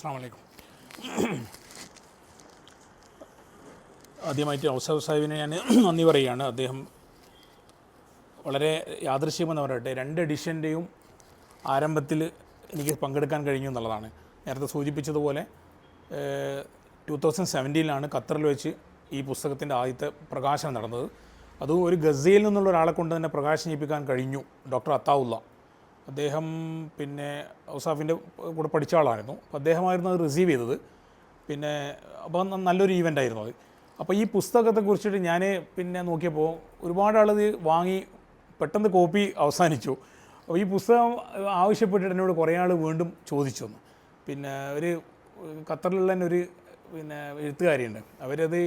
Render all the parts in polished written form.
അസ്സലാമു അലൈക്കും. ആദ്യമായിട്ട് ഔസഫ് സാഹിബിനെ ഞാൻ നന്ദി പറയുകയാണ്. അദ്ദേഹം വളരെ യാദൃശ്യമെന്ന് പറയട്ടെ 2 എഡിഷൻ്റെയും ആരംഭത്തിൽ എനിക്ക് പങ്കെടുക്കാൻ കഴിഞ്ഞു എന്നുള്ളതാണ്. നേരത്തെ സൂചിപ്പിച്ചതുപോലെ 2017 ഖത്തറിൽ വെച്ച് ഈ പുസ്തകത്തിൻ്റെ ആദ്യത്തെ പ്രകാശനം നടന്നത്. അതും ഒരു ഗസയിൽ നിന്നുള്ള ഒരാളെ കൊണ്ട് തന്നെ പ്രകാശിപ്പിക്കാൻ കഴിഞ്ഞു. ഡോക്ടർ അത്താവുള്ള അദ്ദേഹം പിന്നെ ഔസാഫിൻ്റെ കൂടെ പഠിച്ച ആളായിരുന്നു. അപ്പോൾ അദ്ദേഹമായിരുന്നു അത് റിസീവ് ചെയ്തത്. പിന്നെ അപ്പോൾ നല്ലൊരു ഈവൻ്റായിരുന്നു അത്. അപ്പോൾ ഈ പുസ്തകത്തെക്കുറിച്ചിട്ട് ഞാൻ പിന്നെ നോക്കിയപ്പോൾ ഒരുപാട് ആളത് വാങ്ങി പെട്ടെന്ന് കോപ്പി അവസാനിച്ചു. അപ്പോൾ ഈ പുസ്തകം ആവശ്യപ്പെട്ടിട്ട് എന്നോട് കുറേ ആൾ വീണ്ടും ചോദിച്ചു വന്നു. പിന്നെ ഒരു ഖത്തറിലുള്ള തന്നെ ഒരു പിന്നെ എഴുത്തുകാരിയുണ്ട്. അവരത്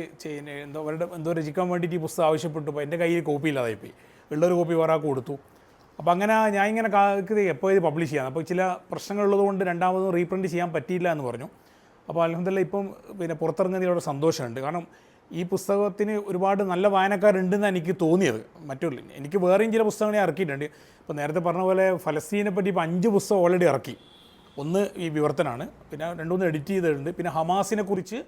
എന്തോ രചിക്കാൻ വേണ്ടിയിട്ട് ഈ പുസ്തകം ആവശ്യപ്പെട്ടു. അപ്പോൾ എൻ്റെ കയ്യിൽ കോപ്പി ഇല്ലാതായിപ്പോയി. ഉള്ളൊരു കോപ്പി വേറെ കൊടുത്തു. അപ്പോൾ അങ്ങനെ ഞാൻ ഇങ്ങനെ എപ്പോൾ ഇത് പബ്ലിഷ് ചെയ്യാം. അപ്പോൾ ചില പ്രശ്നങ്ങളുള്ളതുകൊണ്ട് രണ്ടാമതും റീപ്രിൻറ്റ് ചെയ്യാൻ പറ്റിയില്ല എന്ന് പറഞ്ഞു. അപ്പോൾ അൽഹംദുലില്ലാഹ് ഇപ്പം പിന്നെ പുറത്തിറങ്ങുന്നതിലൂടെ സന്തോഷമുണ്ട്. കാരണം ഈ പുസ്തകത്തിന് ഒരുപാട് നല്ല വായനക്കാരുണ്ടെന്ന് എനിക്ക് തോന്നിയത്. എനിക്ക് വേറെയും ചില പുസ്തകങ്ങൾ ഇറക്കിയിട്ടുണ്ട്. ഇപ്പോൾ നേരത്തെ പറഞ്ഞ പോലെ ഫലസ്തീനെ പറ്റി ഇപ്പോൾ 5 പുസ്തകം ഓൾറെഡി ഇറക്കി. ഒന്ന് ഈ വിവർത്തനാണ്, പിന്നെ 2-3 എഡിറ്റ് ചെയ്തിട്ടുണ്ട്. പിന്നെ ഹമാസിനെ കുറിച്ച്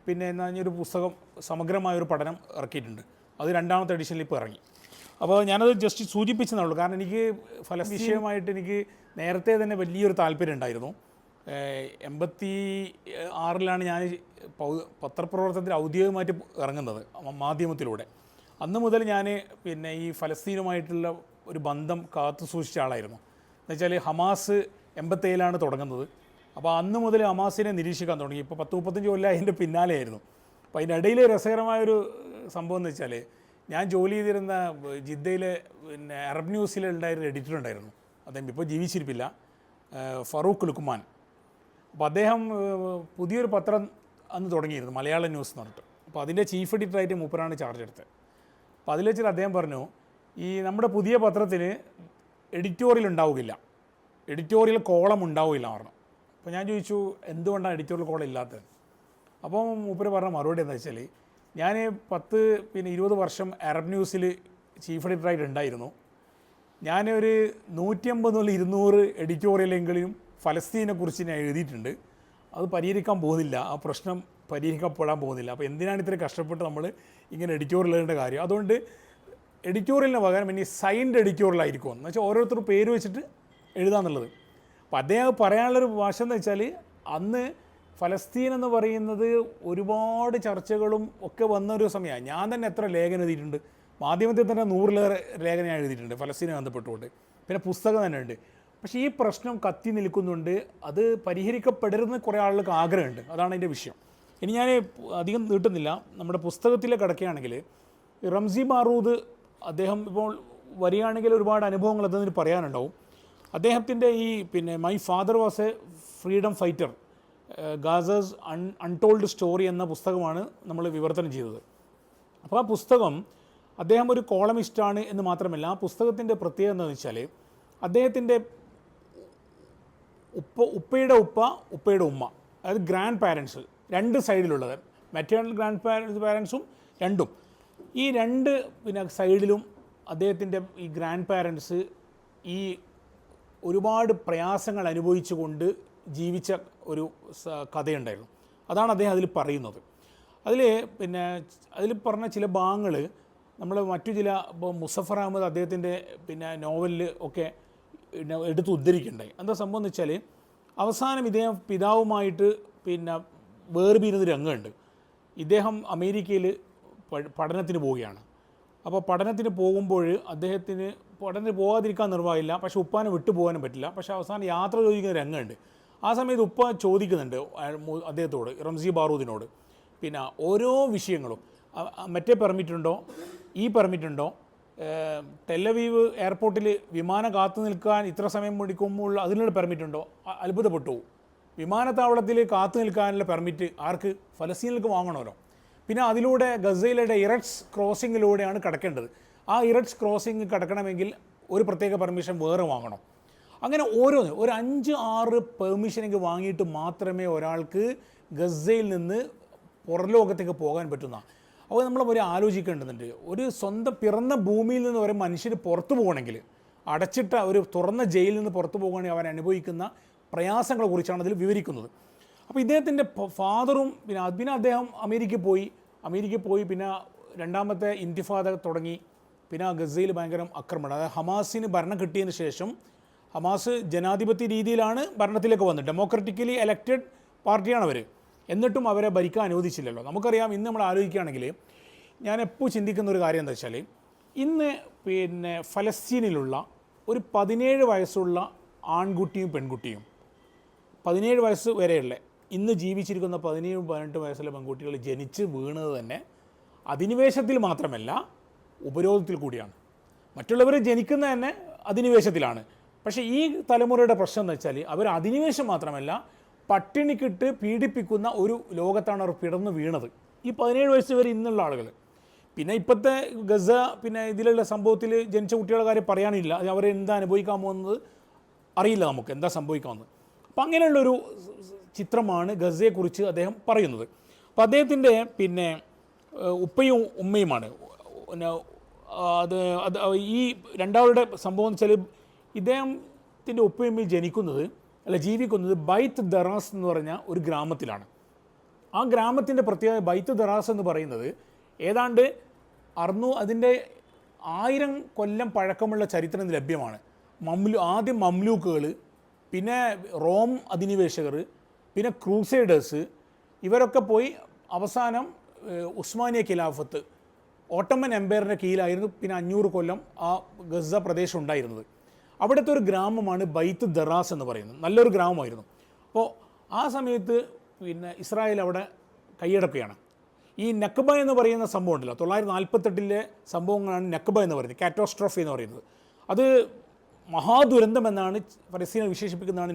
പിന്നെ ഒരു പുസ്തകം സമഗ്രമായൊരു പഠനം ഇറക്കിയിട്ടുണ്ട്. അത് 2ാമത്തെ എഡിഷനിൽ ഇപ്പോൾ ഇറങ്ങി. അപ്പോൾ ഞാനത് ജസ്റ്റ് സൂചിപ്പിച്ചെന്നുള്ളൂ. കാരണം എനിക്ക് ഫലസ്തീൻ വിഷയമായിട്ട് എനിക്ക് നേരത്തെ തന്നെ വലിയൊരു താല്പര്യം ഉണ്ടായിരുന്നു. 86 ഞാൻ പത്രപ്രവർത്തനത്തിൽ ഔദ്യോഗികമായിട്ട് ഇറങ്ങുന്നത് മാധ്യമത്തിലൂടെ. അന്ന് മുതൽ ഞാൻ പിന്നെ ഈ ഫലസ്തീനുമായിട്ടുള്ള ഒരു ബന്ധം കാത്തു സൂക്ഷിച്ച ആളായിരുന്നു. എന്നുവെച്ചാൽ ഹമാസ് 87 തുടങ്ങുന്നത്. അപ്പോൾ അന്ന് മുതൽ ഹമാസിനെ നിരീക്ഷിക്കാൻ തുടങ്ങി. ഇപ്പോൾ 10-35 കൊല്ലം അതിൻ്റെ പിന്നാലെയായിരുന്നു. അപ്പോൾ അതിനിടയിൽ രസകരമായൊരു സംഭവം എന്ന് വെച്ചാൽ, ഞാൻ ജോലി ചെയ്തിരുന്ന ജിദ്ദയിലെ പിന്നെ അറബ് ന്യൂസിലുണ്ടായിരുന്ന എഡിറ്റർ ഉണ്ടായിരുന്നു. അദ്ദേഹം ഇപ്പോൾ ജീവിച്ചിരിപ്പില്ല, ഫറൂഖ് ലുക്മാൻ. അപ്പോൾ അദ്ദേഹം പുതിയൊരു പത്രം അന്ന് തുടങ്ങിയിരുന്നു, മലയാളം ന്യൂസ് എന്ന് പറഞ്ഞിട്ട്. അപ്പോൾ അതിൻ്റെ ചീഫ് എഡിറ്ററായിട്ട് മൂപ്പരാണ് ചാർജ് എടുത്തത്. അപ്പോൾ അതിൽ വെച്ചിട്ട് അദ്ദേഹം പറഞ്ഞു, ഈ നമ്മുടെ പുതിയ പത്രത്തിന് എഡിറ്റോറിയൽ ഉണ്ടാവുകയില്ല, എഡിറ്റോറിയൽ കോളം ഉണ്ടാവില്ല പറഞ്ഞു. അപ്പോൾ ഞാൻ ചോദിച്ചു എന്തുകൊണ്ടാണ് എഡിറ്റോറിയൽ കോളം ഇല്ലാത്തത്. അപ്പോൾ മൂപ്പര് പറഞ്ഞ മറുപടി എന്താ വെച്ചാൽ, ഞാൻ 20 വർഷം അറബ് ന്യൂസിൽ ചീഫ് എഡിറ്ററായിട്ട് ഉണ്ടായിരുന്നു. ഞാനൊരു 150-200 എഡിറ്റോറിയലെങ്കിലും ഫലസ്തീനെക്കുറിച്ച് ഞാൻ എഴുതിയിട്ടുണ്ട്. അത് പരിഹരിക്കാൻ പോകുന്നില്ല, ആ പ്രശ്നം പരിഹരിക്കപ്പെടാൻ പോകുന്നില്ല. അപ്പോൾ എന്തിനാണ് ഇത്രയും കഷ്ടപ്പെട്ട് നമ്മൾ ഇങ്ങനെ എഡിറ്റോറിയൽ എഴുതേണ്ട കാര്യം? അതുകൊണ്ട് എഡിറ്റോറിയലിന് പകരം ഇനി സൈൻഡ് എഡിറ്റോറിയൽ ആയിരിക്കും എന്ന് വെച്ചാൽ ഓരോരുത്തർ പേര് വെച്ചിട്ട് എഴുതാന്നുള്ളത്. അപ്പോൾ അദ്ദേഹം പറയാനുള്ളൊരു ഭാഷ എന്ന് വെച്ചാൽ, അന്ന് ഫലസ്തീൻ എന്ന് പറയുന്നത് ഒരുപാട് ചർച്ചകളും ഒക്കെ വന്നൊരു സമയമാണ്. ഞാൻ തന്നെ എത്ര ലേഖനം എഴുതിയിട്ടുണ്ട്, മാധ്യമത്തിൽ തന്നെ 100-ലേറെ ലേഖനം ഞാൻ എഴുതിയിട്ടുണ്ട് ഫലസ്തീനെ ബന്ധപ്പെട്ടുകൊണ്ട്. പിന്നെ പുസ്തകം തന്നെ ഉണ്ട്. പക്ഷേ ഈ പ്രശ്നം കത്തി നിൽക്കുന്നുണ്ട്, അത് പരിഹരിക്കപ്പെടരുതെന്ന് കുറേ ആളുകൾക്ക് ആഗ്രഹമുണ്ട്. അതാണ് അതിൻ്റെ വിഷയം. ഇനി ഞാൻ അധികം നീട്ടുന്നില്ല. നമ്മുടെ പുസ്തകത്തിലേക്ക് കിടക്കുകയാണെങ്കിൽ, റംസി ബാറൂദ് അദ്ദേഹം ഇപ്പോൾ വരികയാണെങ്കിൽ ഒരുപാട് അനുഭവങ്ങൾ അതിന് പറയാനുണ്ടാവും. അദ്ദേഹത്തിൻ്റെ ഈ പിന്നെ my father was a freedom fighter, ഗാസസ് അൺടോൾഡ് സ്റ്റോറി എന്ന പുസ്തകമാണ് നമ്മൾ വിവർത്തനം ചെയ്തത്. അപ്പോൾ ആ പുസ്തകം, അദ്ദേഹം ഒരു കോളമിസ്റ്റാണ് എന്ന് മാത്രമല്ല, ആ പുസ്തകത്തിൻ്റെ പ്രത്യേകത എന്താണെന്ന് വെച്ചാൽ, അദ്ദേഹത്തിൻ്റെ ഉപ്പയുടെ ഉപ്പ, ഉപ്പയുടെ ഉമ്മ, അതായത് ഗ്രാൻഡ് പാരൻസ് 2 സൈഡിലുള്ളത്, മെറ്റേണൽ ഗ്രാൻഡ് പാരൻസും രണ്ടും, ഈ 2 പിന്നെ സൈഡിലും അദ്ദേഹത്തിൻ്റെ ഈ ഗ്രാൻഡ് പാരൻസ് ഈ ഒരുപാട് പ്രയാസങ്ങൾ അനുഭവിച്ചുകൊണ്ട് ജീവിച്ച ഒരു കഥയുണ്ടായിരുന്നു. അതാണ് അദ്ദേഹം അതിൽ പറയുന്നത്. പിന്നെ അതിൽ പറഞ്ഞ ചില ഭാഗങ്ങൾ നമ്മൾ മറ്റു ചില, ഇപ്പോൾ മുസഫർ അഹമ്മദ് അദ്ദേഹത്തിൻ്റെ പിന്നെ നോവലിൽ ഒക്കെ എടുത്ത് ഉദ്ധരിക്കുന്നുണ്ടായി. എന്താ സംഭവം എന്ന് വെച്ചാൽ, അവസാനം ഇദ്ദേഹം പിതാവുമായിട്ട് പിന്നെ വേർപിരിഞ്ഞ രംഗമുണ്ട്. ഇദ്ദേഹം അമേരിക്കയിൽ പഠനത്തിന് പോവുകയാണ്. അപ്പോൾ പഠനത്തിന് പോകുമ്പോൾ അദ്ദേഹത്തിന് പഠനത്തിന് പോകാതിരിക്കാൻ നിർവാഹമില്ല, പക്ഷേ ഉപ്പാനെ വിട്ടു പോകാനും പറ്റില്ല. പക്ഷേ അവസാനം യാത്ര ചോദിക്കുന്ന രംഗമുണ്ട്. ആ സമയത്ത് ഉപ്പ ചോദിക്കുന്നുണ്ട് അദ്ദേഹത്തോട്, റംസി ബാറൂദിനോട്, പിന്നെ ഓരോ വിഷയങ്ങളും, മറ്റേ പെർമിറ്റുണ്ടോ, ഈ പെർമിറ്റുണ്ടോ, ടെലവീവ് എയർപോർട്ടിൽ വിമാനം കാത്തു നിൽക്കാൻ ഇത്ര സമയം പിടിക്കുമ്പോൾ അതിനുള്ള പെർമിറ്റുണ്ടോ? അത്ഭുതപ്പെട്ടു. വിമാനത്താവളത്തിൽ കാത്തു നിൽക്കാനുള്ള പെർമിറ്റ് ആർക്ക്? ഫലസ്തീനിലേക്ക് വാങ്ങണമല്ലോ. പിന്നെ അതിലൂടെ ഗസയിലെ ഇററ്റ്സ് ക്രോസിങ്ങിലൂടെയാണ് കടക്കേണ്ടത്. ആ ഇററ്റ്സ് ക്രോസിങ് കടക്കണമെങ്കിൽ ഒരു പ്രത്യേക പെർമിഷൻ വേറെ വാങ്ങണം. അങ്ങനെ ഓരോന്ന് ഒരു 5-6 പെർമിഷനൊക്കെ വാങ്ങിയിട്ട് മാത്രമേ ഒരാൾക്ക് ഗസയിൽ നിന്ന് പുറലോകത്തേക്ക് പോകാൻ പറ്റുന്ന. അപ്പോൾ നമ്മൾ ആലോചിക്കേണ്ടതുണ്ട്, ഒരു സ്വന്തം പിറന്ന ഭൂമിയിൽ നിന്ന് ഒരു മനുഷ്യന് പുറത്തു പോകണമെങ്കിൽ, അടച്ചിട്ട ഒരു തുറന്ന ജയിലിൽ നിന്ന് പുറത്തു പോകുകയാണെങ്കിൽ അവൻ അനുഭവിക്കുന്ന പ്രയാസങ്ങളെക്കുറിച്ചാണ് അതിൽ വിവരിക്കുന്നത്. അപ്പോൾ ഇദ്ദേഹത്തിൻ്റെ ഫാദറും പിന്നെ അദ്ദേഹം അമേരിക്കയിൽ പോയി പിന്നെ രണ്ടാമത്തെ ഇൻതിഫാദ തുടങ്ങി. പിന്നെ ഗസയിൽ ഭയങ്കര ആക്രമണം, അതായത് ഹമാസിന് ഭരണം കിട്ടിയതിന് ശേഷം ഹമാസ് ജനാധിപത്യ രീതിയിലാണ് ഭരണത്തിലേക്ക് വന്നത്, ഡെമോക്രാറ്റിക്കലി എലക്റ്റഡ് പാർട്ടിയാണ് അവർ, എന്നിട്ടും അവരെ ഭരിക്കാൻ അനുവദിച്ചില്ലല്ലോ. നമുക്കറിയാം, ഇന്ന് നമ്മൾ ആലോചിക്കുകയാണെങ്കിൽ ഞാൻ എപ്പോൾ ചിന്തിക്കുന്ന ഒരു കാര്യം എന്താ വെച്ചാൽ, ഇന്ന് പിന്നെ ഫലസ്തീനിലുള്ള ഒരു 17 വയസ്സുള്ള ആൺകുട്ടിയും പെൺകുട്ടിയും 17 വയസ്സ് വരെയുള്ള ഇന്ന് ജീവിച്ചിരിക്കുന്ന 17-18 വയസ്സുള്ള പെൺകുട്ടികൾ ജനിച്ച് വീണത് തന്നെ അധിനിവേശത്തിൽ മാത്രമല്ല ഉപരോധത്തിൽ കൂടിയാണ്. മറ്റുള്ളവർ ജനിക്കുന്ന തന്നെ അധിനിവേശത്തിലാണ്. പക്ഷേ ഈ തലമുറയുടെ പ്രശ്നം എന്ന് വെച്ചാൽ അവർ അധിനിവേശം മാത്രമല്ല പട്ടിണിക്കിട്ട് പീഡിപ്പിക്കുന്ന ഒരു ലോകത്താണ് അവർ പിടർന്നു വീണത്, ഈ 17 വയസ്സ് വരെ ഇന്നുള്ള ആളുകൾ. പിന്നെ ഇപ്പോഴത്തെ ഗസ പിന്നെ ഇതിലുള്ള സംഭവത്തിൽ ജനിച്ച കുട്ടികളുടെ കാര്യം പറയാനില്ല, അവരെന്താ അനുഭവിക്കാൻ പോകുന്നത് അറിയില്ല, നമുക്ക് എന്താ സംഭവിക്കാമെന്ന്. അപ്പം അങ്ങനെയുള്ളൊരു ചിത്രമാണ് ഗസയെക്കുറിച്ച് അദ്ദേഹം പറയുന്നത്. അപ്പോൾ അദ്ദേഹത്തിൻ്റെ പിന്നെ ഉപ്പയും ഉമ്മയുമാണ് അത് ഈ രണ്ടാളുടെ സംഭവം എന്ന് വെച്ചാൽ, ഇദ്ദേഹത്തിൻ്റെ ഉപ്പയും ജീവിക്കുന്നത് ബൈത്ത് ദറാസ് എന്ന് പറഞ്ഞ ഒരു ഗ്രാമത്തിലാണ്. ആ ഗ്രാമത്തിൻ്റെ പ്രത്യേകത, ബൈത്ത് ദറാസ് എന്ന് പറയുന്നത് ഏതാണ്ട് അതിൻ്റെ 1000 കൊല്ലം പഴക്കമുള്ള ചരിത്രം ലഭ്യമാണ്. ആദ്യം മംലൂക്കുകൾ, പിന്നെ റോം അധിനിവേശകർ, പിന്നെ ക്രൂസൈഡേഴ്സ്, ഇവരൊക്കെ പോയി അവസാനം ഉസ്മാനിയ ഖിലാഫത്ത് ഓട്ടോമൻ എംപയറിൻ്റെ കീഴിലായിരുന്നു പിന്നെ 500 കൊല്ലം ആ ഗസ പ്രദേശം ഉണ്ടായിരുന്നത്. അവിടുത്തെ ഒരു ഗ്രാമമാണ് ബൈത്ത് ദറാസ് എന്ന് പറയുന്നത്, നല്ലൊരു ഗ്രാമമായിരുന്നു. അപ്പോൾ ആ സമയത്ത് പിന്നെ ഇസ്രായേൽ അവിടെ കൈയടക്കുകയാണ്. ഈ നക്ബ എന്ന് പറയുന്ന സംഭവം ഉണ്ടല്ലോ, 948 സംഭവങ്ങളാണ് നക്ബ എന്ന് പറയുന്നത്, കാറ്റോസ്ട്രോഫി എന്ന് പറയുന്നത്. അത് മഹാദുരന്തമെന്നാണ് ഫലസ്തീനെ വിശേഷിപ്പിക്കുന്നതാണ്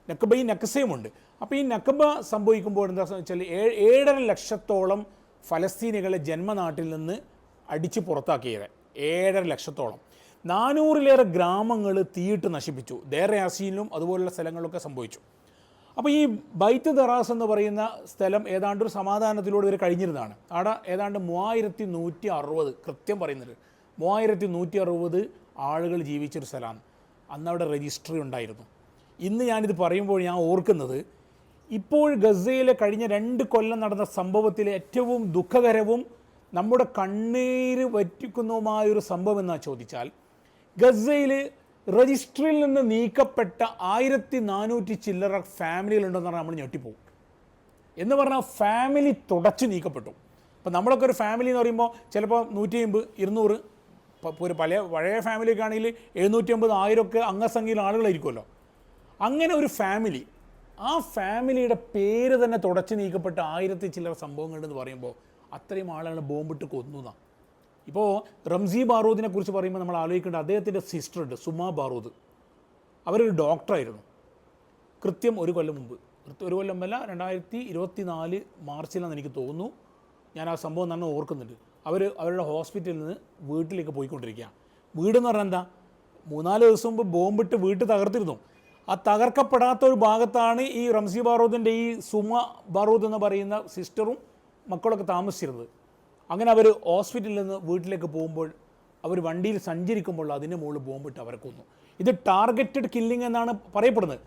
നക്ബയും നക്സയുമുണ്ട്. അപ്പോൾ ഈ നക്ബ സംഭവിക്കുമ്പോൾ എന്താണെന്ന് വെച്ചാൽ 7.5 ലക്ഷത്തോളം ഫലസ്തീനികളെ ജന്മനാട്ടിൽ നിന്ന് അടിച്ച് പുറത്താക്കിയത്, 7.5 ലക്ഷത്തോളം. 400-ലേറെ ഗ്രാമങ്ങൾ തീയിട്ട് നശിപ്പിച്ചു, ദേർ യാസീനിലും അതുപോലുള്ള സ്ഥലങ്ങളിലൊക്കെ സംഭവിച്ചു. അപ്പോൾ ഈ ബൈത്ത് ദറാസ് എന്ന് പറയുന്ന സ്ഥലം ഏതാണ്ട് ഒരു സമാധാനത്തിലൂടെ ഇവർ കഴിഞ്ഞിരുന്നതാണ്. അവിടെ ഏതാണ്ട് 3160, കൃത്യം പറയുന്നത് 3160 ആളുകൾ ജീവിച്ചൊരു സ്ഥലമാണ്. അന്ന് അവിടെ രജിസ്ട്രി ഉണ്ടായിരുന്നു. ഇന്ന് ഞാനിത് പറയുമ്പോൾ ഞാൻ ഓർക്കുന്നത്, ഇപ്പോൾ ഗസയിലെ കഴിഞ്ഞ 2 കൊല്ലം നടന്ന സംഭവത്തിലെ ഏറ്റവും ദുഃഖകരവും നമ്മുടെ കണ്ണീര് വറ്റിക്കുന്നതുമായൊരു സംഭവം എന്നാ ചോദിച്ചാൽ, ഗസയിൽ രജിസ്ട്രിയിൽ നിന്ന് നീക്കപ്പെട്ട 1400 ചില്ലറ ഫാമിലികളുണ്ടെന്ന് പറഞ്ഞാൽ നമ്മൾ ഞെട്ടിപ്പോകും. എന്ന് പറഞ്ഞാൽ ഫാമിലി തുടച്ചു നീക്കപ്പെട്ടു. അപ്പോൾ നമ്മളൊക്കെ ഒരു ഫാമിലി എന്ന് പറയുമ്പോൾ ചിലപ്പോൾ 150, 200, ഇപ്പോൾ ഒരു പഴയ ഫാമിലിയൊക്കെ ആണെങ്കിൽ 750, 1000 ഒക്കെ അംഗസംഖ്യയിൽ ആളുകളായിരിക്കുമല്ലോ. അങ്ങനെ ഒരു ഫാമിലി, ആ ഫാമിലിയുടെ പേര് തന്നെ തുടച്ചു നീക്കപ്പെട്ട 1000 ചില്ലറ സംഭവങ്ങളുണ്ടെന്ന് പറയുമ്പോൾ അത്രയും ആളുകൾ ബോംബിട്ട് കൊന്നുതാണ്. ഇപ്പോൾ റംസി ബാറൂദിനെ കുറിച്ച് പറയുമ്പോൾ നമ്മൾ ആലോചിക്കേണ്ട, അദ്ദേഹത്തിൻ്റെ സിസ്റ്റർ ഉണ്ട് സുമ ബാറൂദ്, അവരൊരു ഡോക്ടറായിരുന്നു. കൃത്യം 1 കൊല്ലം മുമ്പ്, ഒരു കൊല്ലമല്ല 2024 മാർച്ചിലാണെന്ന് എനിക്ക് തോന്നുന്നു, ഞാൻ ആ സംഭവം തന്നെ ഓർക്കുന്നുണ്ട്. അവരുടെ ഹോസ്പിറ്റലിൽ നിന്ന് വീട്ടിലേക്ക് പോയിക്കൊണ്ടിരിക്കുകയാണ്. വീടെന്ന് പറഞ്ഞാൽ എന്താ, 3-4 ദിവസം മുമ്പ് ബോംബിട്ട് വീട്ട് തകർത്തിരുന്നു. ആ തകർക്കപ്പെടാത്ത ഒരു ഭാഗത്താണ് ഈ റംസി ബാറൂദിൻ്റെ ഈ സുമ ബാറൂദ് എന്ന് പറയുന്ന സിസ്റ്ററും മക്കളൊക്കെ താമസിച്ചിരുന്നത്. അങ്ങനെ അവർ ഹോസ്പിറ്റലിൽ നിന്ന് വീട്ടിലേക്ക് പോകുമ്പോൾ, അവർ വണ്ടിയിൽ സഞ്ചരിക്കുമ്പോൾ അതിന് മുകളിൽ ബോംബിട്ട് അവരെ കൊന്നു. ഇത് ടാർഗറ്റഡ് കില്ലിംഗ് എന്നാണ് പറയപ്പെടുന്നത്.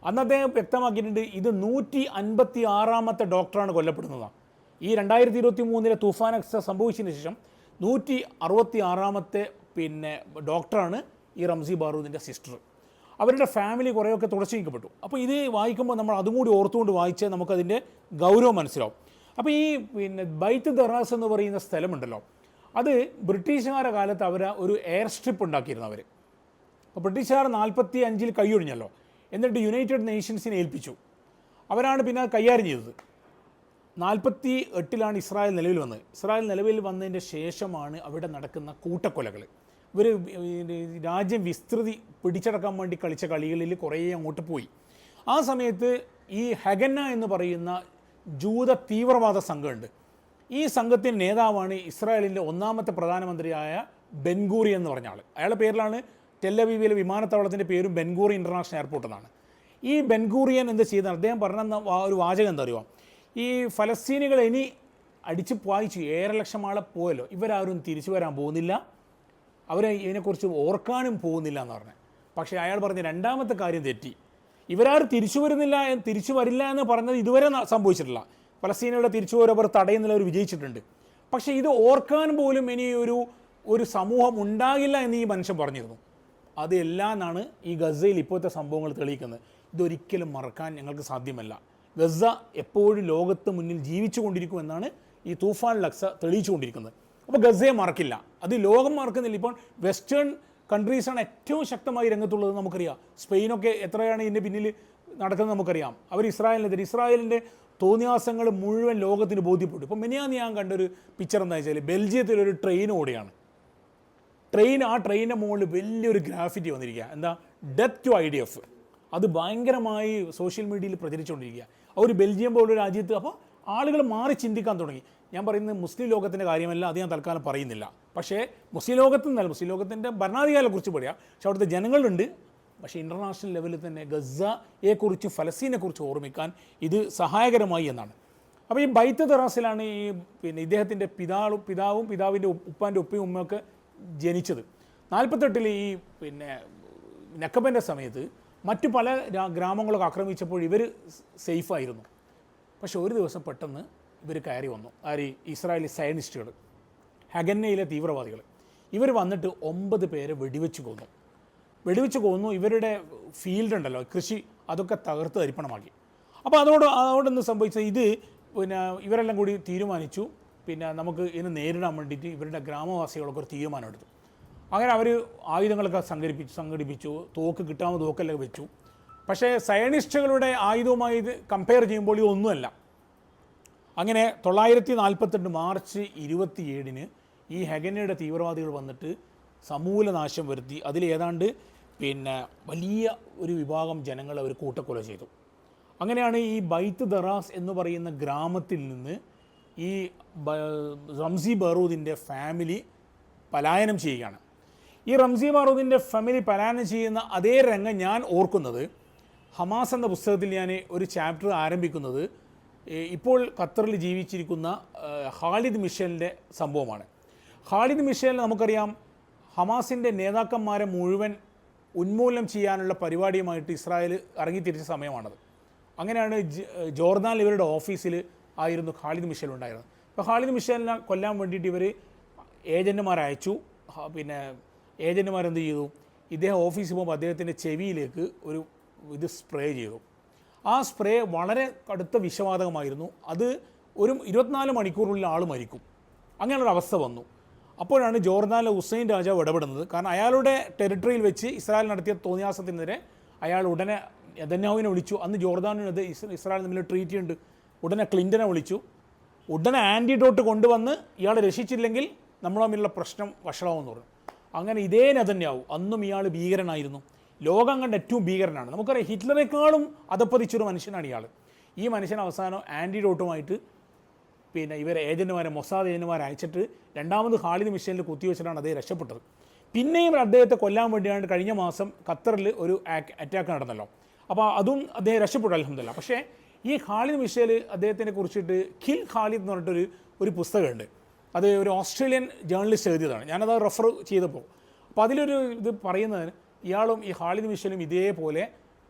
അന്ന് അദ്ദേഹം വ്യക്തമാക്കിയിട്ടുണ്ട്, ഇത് 156-ാമത്തെ ഡോക്ടറാണ് കൊല്ലപ്പെടുന്നതാണ്. ഈ 2023 തൂഫാൻ അക്സ സംഭവിച്ചതിന് ശേഷം 166-ാമത്തെ പിന്നെ ഡോക്ടറാണ് ഈ റംസി ബാറൂദിൻ്റെ സിസ്റ്റർ. അവരുടെ ഫാമിലി കുറേയൊക്കെ തുടച്ചു നീക്കപ്പെട്ടു. അപ്പോൾ ഇത് വായിക്കുമ്പോൾ നമ്മൾ അതും കൂടി ഓർത്തുകൊണ്ട് വായിച്ചാൽ നമുക്കതിൻ്റെ ഗൗരവം മനസ്സിലാവും. അപ്പോൾ ഈ പിന്നെ ബൈത്ത് ദറാസ് എന്ന് പറയുന്ന സ്ഥലമുണ്ടല്ലോ, അത് ബ്രിട്ടീഷുകാരുടെ കാലത്ത് അവർ ഒരു എയർ സ്ട്രിപ്പ് ഉണ്ടാക്കിയിരുന്നു അവർ. അപ്പോൾ ബ്രിട്ടീഷുകാർ 45-ൽ കൈയൊഴിഞ്ഞല്ലോ, എന്നിട്ട് യുണൈറ്റഡ് നേഷൻസിനെ ഏൽപ്പിച്ചു. അവരാണ് പിന്നെ കൈകാര്യം ചെയ്തത്. 48-ലാണ് ഇസ്രായേൽ നിലവിൽ വന്നത്. ഇസ്രായേൽ നിലവിൽ വന്നതിൻ്റെ ശേഷമാണ് അവിടെ നടക്കുന്ന കൂട്ടക്കൊലകൾ. ഇവർ രാജ്യം വിസ്തൃതി പിടിച്ചടക്കാൻ വേണ്ടി കളിച്ച കളികളിൽ കുറേ അങ്ങോട്ട് പോയി. ആ സമയത്ത് ഈ ഹഗന്ന എന്ന് പറയുന്ന ജൂത തീവ്രവാദ സംഘമുണ്ട്. ഈ സംഘത്തിൻ്റെ നേതാവാണ് ഇസ്രായേലിൻ്റെ 1-ാമത്തെ പ്രധാനമന്ത്രിയായ ബെൻഗൂറിയൻ എന്ന് പറഞ്ഞ ആൾ. അയാളുടെ പേരിലാണ് ടെല്ലവീവിലെ വിമാനത്താവളത്തിൻ്റെ പേരും ബെൻഗൂറിയൻ ഇൻ്റർനാഷണൽ എയർപോർട്ട് എന്നാണ്. ഈ ബെൻഗൂറിയൻ എന്ത് ചെയ്ത, അദ്ദേഹം പറഞ്ഞ ഒരു വാചകം എന്താ അറിയുമോ, ഈ ഫലസ്തീനികൾ ഇനി അടിച്ച് പായിച്ചു 7 ലക്ഷം ആളെ പോയല്ലോ, ഇവരാരും തിരിച്ചു വരാൻ പോകുന്നില്ല, അവരെ ഇതിനെക്കുറിച്ച് ഓർക്കാനും പോകുന്നില്ല എന്ന് പറഞ്ഞത്. പക്ഷേ അയാൾ പറഞ്ഞ 2-ാമത്തെ കാര്യം തെറ്റി. ഇവരാരും തിരിച്ചു വരില്ല എന്ന് പറഞ്ഞത് ഇതുവരെ സംഭവിച്ചിട്ടില്ല. ഫലസ്തീനയുടെ തിരിച്ചുവരവർ തടയുന്നതിൽ അവർ വിജയിച്ചിട്ടുണ്ട്. പക്ഷേ ഇത് ഓർക്കാൻ പോലും ഇനി ഒരു സമൂഹം ഉണ്ടാകില്ല എന്ന് ഈ മനുഷ്യൻ പറഞ്ഞിരുന്നു. അതെല്ലാമാണ് ഈ ഗസയിൽ ഇപ്പോഴത്തെ സംഭവങ്ങൾ തെളിയിക്കുന്നത്. ഇതൊരിക്കലും മറക്കാൻ ഞങ്ങൾക്ക് സാധ്യമല്ല. ഗസ എപ്പോഴും ലോകത്ത് മുന്നിൽ ജീവിച്ചു കൊണ്ടിരിക്കുമെന്നാണ് ഈ തൂഫാൻ ലക്സ തെളിയിച്ചുകൊണ്ടിരിക്കുന്നത്. അപ്പോൾ ഗസയെ മറക്കില്ല, അത് ലോകം മറക്കുന്നില്ല. ഇപ്പോൾ വെസ്റ്റേൺ കൺട്രീസാണ് ഏറ്റവും ശക്തമായി രംഗത്തുള്ളത് നമുക്കറിയാം. സ്പെയിനൊക്കെ എത്രയാണ് ഇതിൻ്റെ പിന്നിൽ നടക്കുന്നത് നമുക്കറിയാം. അവർ ഇസ്രായേലിൻ്റെ തോന്നിയാസങ്ങൾ മുഴുവൻ ലോകത്തിന് ബോധ്യപ്പെട്ടു. ഇപ്പോൾ മിനിയാന്ന് ഞാൻ കണ്ടൊരു പിക്ചർ എന്താ വെച്ചാൽ ബെൽജിയത്തിലൊരു ട്രെയിൻ ഓടുകയാണ്. ആ ട്രെയിനിൻ്റെ മുകളിൽ വലിയൊരു ഗ്രാഫിറ്റി വന്നിരിക്കുക, എന്താ ഡെത്ത് ടു IDF. അത് ഭയങ്കരമായി സോഷ്യൽ മീഡിയയിൽ പ്രചരിച്ചുകൊണ്ടിരിക്കുക. ഒരു ബെൽജിയം പോലുള്ള രാജ്യത്ത് അപ്പോൾ ആളുകൾ മാറി ചിന്തിക്കാൻ തുടങ്ങി. ഞാൻ പറയുന്നത് മുസ്ലിം ലോകത്തിൻ്റെ കാര്യമല്ല, അത് ഞാൻ തൽക്കാലം പറയുന്നില്ല. പക്ഷേ മുസ്ലിം ലോകത്തിൻ്റെ ഭരണാധികാരികളെക്കുറിച്ച് പറയുക, പക്ഷേ അവിടുത്തെ ജനങ്ങളുണ്ട്. പക്ഷേ ഇൻ്റർനാഷണൽ ലെവലിൽ തന്നെ ഗസയെക്കുറിച്ചും ഫലസ്തീനെക്കുറിച്ചും ഓർമ്മിക്കാൻ ഇത് സഹായകരമായി എന്നാണ്. അപ്പോൾ ഈ ബൈത്ത് ദറാസിലാണ് ഇദ്ദേഹത്തിൻ്റെ പിതാവിൻ്റെ ഉപ്പാൻ്റെ ഉപ്പയും ഉമ്മയൊക്കെ ജനിച്ചത്. 48 ഈ നക്കബൻ്റെ സമയത്ത് മറ്റു പല ഗ്രാമങ്ങളൊക്കെ ആക്രമിച്ചപ്പോൾ ഇവർ സേഫായിരുന്നു. പക്ഷെ ഒരു ദിവസം പെട്ടെന്ന് ഇവർ കയറി വന്നു. ഇസ്രായേലി സയനിസ്റ്റുകൾ, ഹഗന്നയിലെ തീവ്രവാദികൾ. ഇവർ വന്നിട്ട് 9 പേരെ വെടിവെച്ച് കൊന്നു. ഇവരുടെ ഫീൽഡ് ഉണ്ടല്ലോ, കൃഷി, അതൊക്കെ തകർത്ത് തരിപ്പണമാക്കി. അപ്പോൾ അതോടൊന്ന് സംഭവിച്ചത് ഇത് ഇവരെല്ലാം കൂടി തീരുമാനിച്ചു, നമുക്ക് ഇതിനെ നേരിടാൻ വേണ്ടിയിട്ട് ഇവരുടെ ഗ്രാമവാസികളൊക്കെ ഒരു തീരുമാനമെടുത്തു. അങ്ങനെ അവർ ആയുധങ്ങളൊക്കെ സംഘടിപ്പിച്ചു, കിട്ടാവുന്ന തോക്കെല്ലാം വെച്ചു. പക്ഷേ സയനിസ്റ്റുകളുടെ ആയുധവുമായി ഇത് കമ്പയർ ചെയ്യുമ്പോൾ ഇതൊന്നുമല്ല. അങ്ങനെ 948 മാർച്ച് 27 ഈ ഹഗന്നയുടെ തീവ്രവാദികൾ വന്നിട്ട് സമൂല നാശം വരുത്തി. അതിലേതാണ്ട് വലിയ ഒരു വിഭാഗം ജനങ്ങൾ അവർ കൂട്ടക്കൊല ചെയ്തു. അങ്ങനെയാണ് ഈ ബൈത്ത് ദറാസ് എന്ന് പറയുന്ന ഗ്രാമത്തിൽ നിന്ന് ഈ റംസി ബറൂദിൻ്റെ ഫാമിലി പലായനം ചെയ്യുകയാണ്. ഈ റംസി ബറൂദിൻ്റെ ഫാമിലി പലായനം ചെയ്യുന്ന അതേ രംഗം ഞാൻ ഓർക്കുന്നത് ഹമാസ് എന്ന പുസ്തകത്തിൽ ഞാൻ ഒരു ചാപ്റ്റർ ആരംഭിക്കുന്നത് ഇപ്പോൾ ഖത്തറിൽ ജീവിച്ചിരിക്കുന്ന ഖാലിദ് മിഷേലിൻ്റെ സംഭവമാണ്. ഖാലിദ് മിഷേൽ നമുക്കറിയാം, ഹമാസിൻ്റെ നേതാക്കന്മാരെ മുഴുവൻ ഉന്മൂലനം ചെയ്യാനുള്ള പരിപാടിയുമായിട്ട് ഇസ്രായേൽ ഇറങ്ങിത്തിരിച്ച സമയമാണത്. അങ്ങനെയാണ് ജോർദാനിൽ ഇവരുടെ ഓഫീസിൽ ആയിരുന്നു ഖാലിദ് മിഷേൽ ഉണ്ടായിരുന്നത്. അപ്പോൾ ഖാലിദ് മിഷേലിനെ കൊല്ലാൻ വേണ്ടിയിട്ട് ഇവർ ഏജൻറ്റുമാരെ അയച്ചു. ഏജൻറ്റുമാരെന്ത് ചെയ്തു, ഇദ്ദേഹം ഓഫീസിൽ പോകുമ്പോൾ അദ്ദേഹത്തിൻ്റെ ചെവിയിലേക്ക് ഇത് സ്പ്രേ ചെയ്തു. ആ സ്പ്രേ വളരെ കടുത്ത വിഷവാതകമായിരുന്നു. അത് ഒരു 24 മണിക്കൂറിനുള്ളിൽ ആൾ മരിക്കും. അങ്ങനെയുള്ളൊരു അവസ്ഥ വന്നു. അപ്പോഴാണ് ജോർദാനിലെ ഹുസൈൻ രാജാവ് ഇടപെടുന്നത്. കാരണം അയാളുടെ ടെറിട്ടറിയിൽ വെച്ച് ഇസ്രായേൽ നടത്തിയ തോന്നിയാസത്തിനെതിരെ അയാൾ ഉടനെ നെതന്യാഹുവിനെ വിളിച്ചു. അന്ന് ജോർദാനിനത് ഇസ്രായേൽ തമ്മിൽ ട്രീറ്റ് ഉണ്ട്. ഉടനെ ക്ലിൻ്റനെ വിളിച്ചു. ഉടനെ ആൻറ്റിഡോട്ട് കൊണ്ടുവന്ന് ഇയാളെ രക്ഷിച്ചില്ലെങ്കിൽ നമ്മൾ തമ്മിലുള്ള പ്രശ്നം വഷളാവെന്ന് പറഞ്ഞു. അങ്ങനെ ഇതേ നെതന്യാഹു, അന്നും ഇയാൾ ഭീകരനായിരുന്നു, ലോകം കണ്ട ഏറ്റവും ഭീകരനാണ്. നമുക്കറിയാം, ഹിറ്റ്ലറേക്കാളും അതപ്പതിച്ചൊരു മനുഷ്യനാണ് ഇയാൾ. ഈ മനുഷ്യൻ അവസാനം ആൻറ്റിഡോട്ടുമായിട്ട് ഇവരെ ഏജൻറ്റുമാരെ, മൊസാദ് ഏജൻറ്റുമാരെ അയച്ചിട്ട് രണ്ടാമത് ഖാലിദ് മിഷേലിൽ കുത്തിവെച്ചിട്ടാണ് അദ്ദേഹം രക്ഷപ്പെട്ടത്. പിന്നെയും അദ്ദേഹത്തെ കൊല്ലാൻ വേണ്ടിയാണ് കഴിഞ്ഞ മാസം ഖത്തറിൽ ഒരു അറ്റാക്ക് നടന്നല്ലോ. അപ്പോൾ അതും അദ്ദേഹം രക്ഷപ്പെട്ടു, അൽഹംദുലില്ലാഹ്. പക്ഷേ ഈ ഖാലിദ് മിഷേൽ അദ്ദേഹത്തിനെ കുറിച്ചിട്ട് കിൽ ഖാലിദ് എന്ന് പറഞ്ഞിട്ടൊരു പുസ്തകമുണ്ട്. അത് ഒരു ഓസ്ട്രേലിയൻ ജേർണലിസ്റ്റ് എഴുതിയതാണ്. ഞാനത് റെഫർ ചെയ്തപ്പോൾ അപ്പോൾ അതിലൊരു ഇത് പറയുന്നത്, ഇയാളും ഈ ഖാലിദ് മിഷേലും ഇതേപോലെ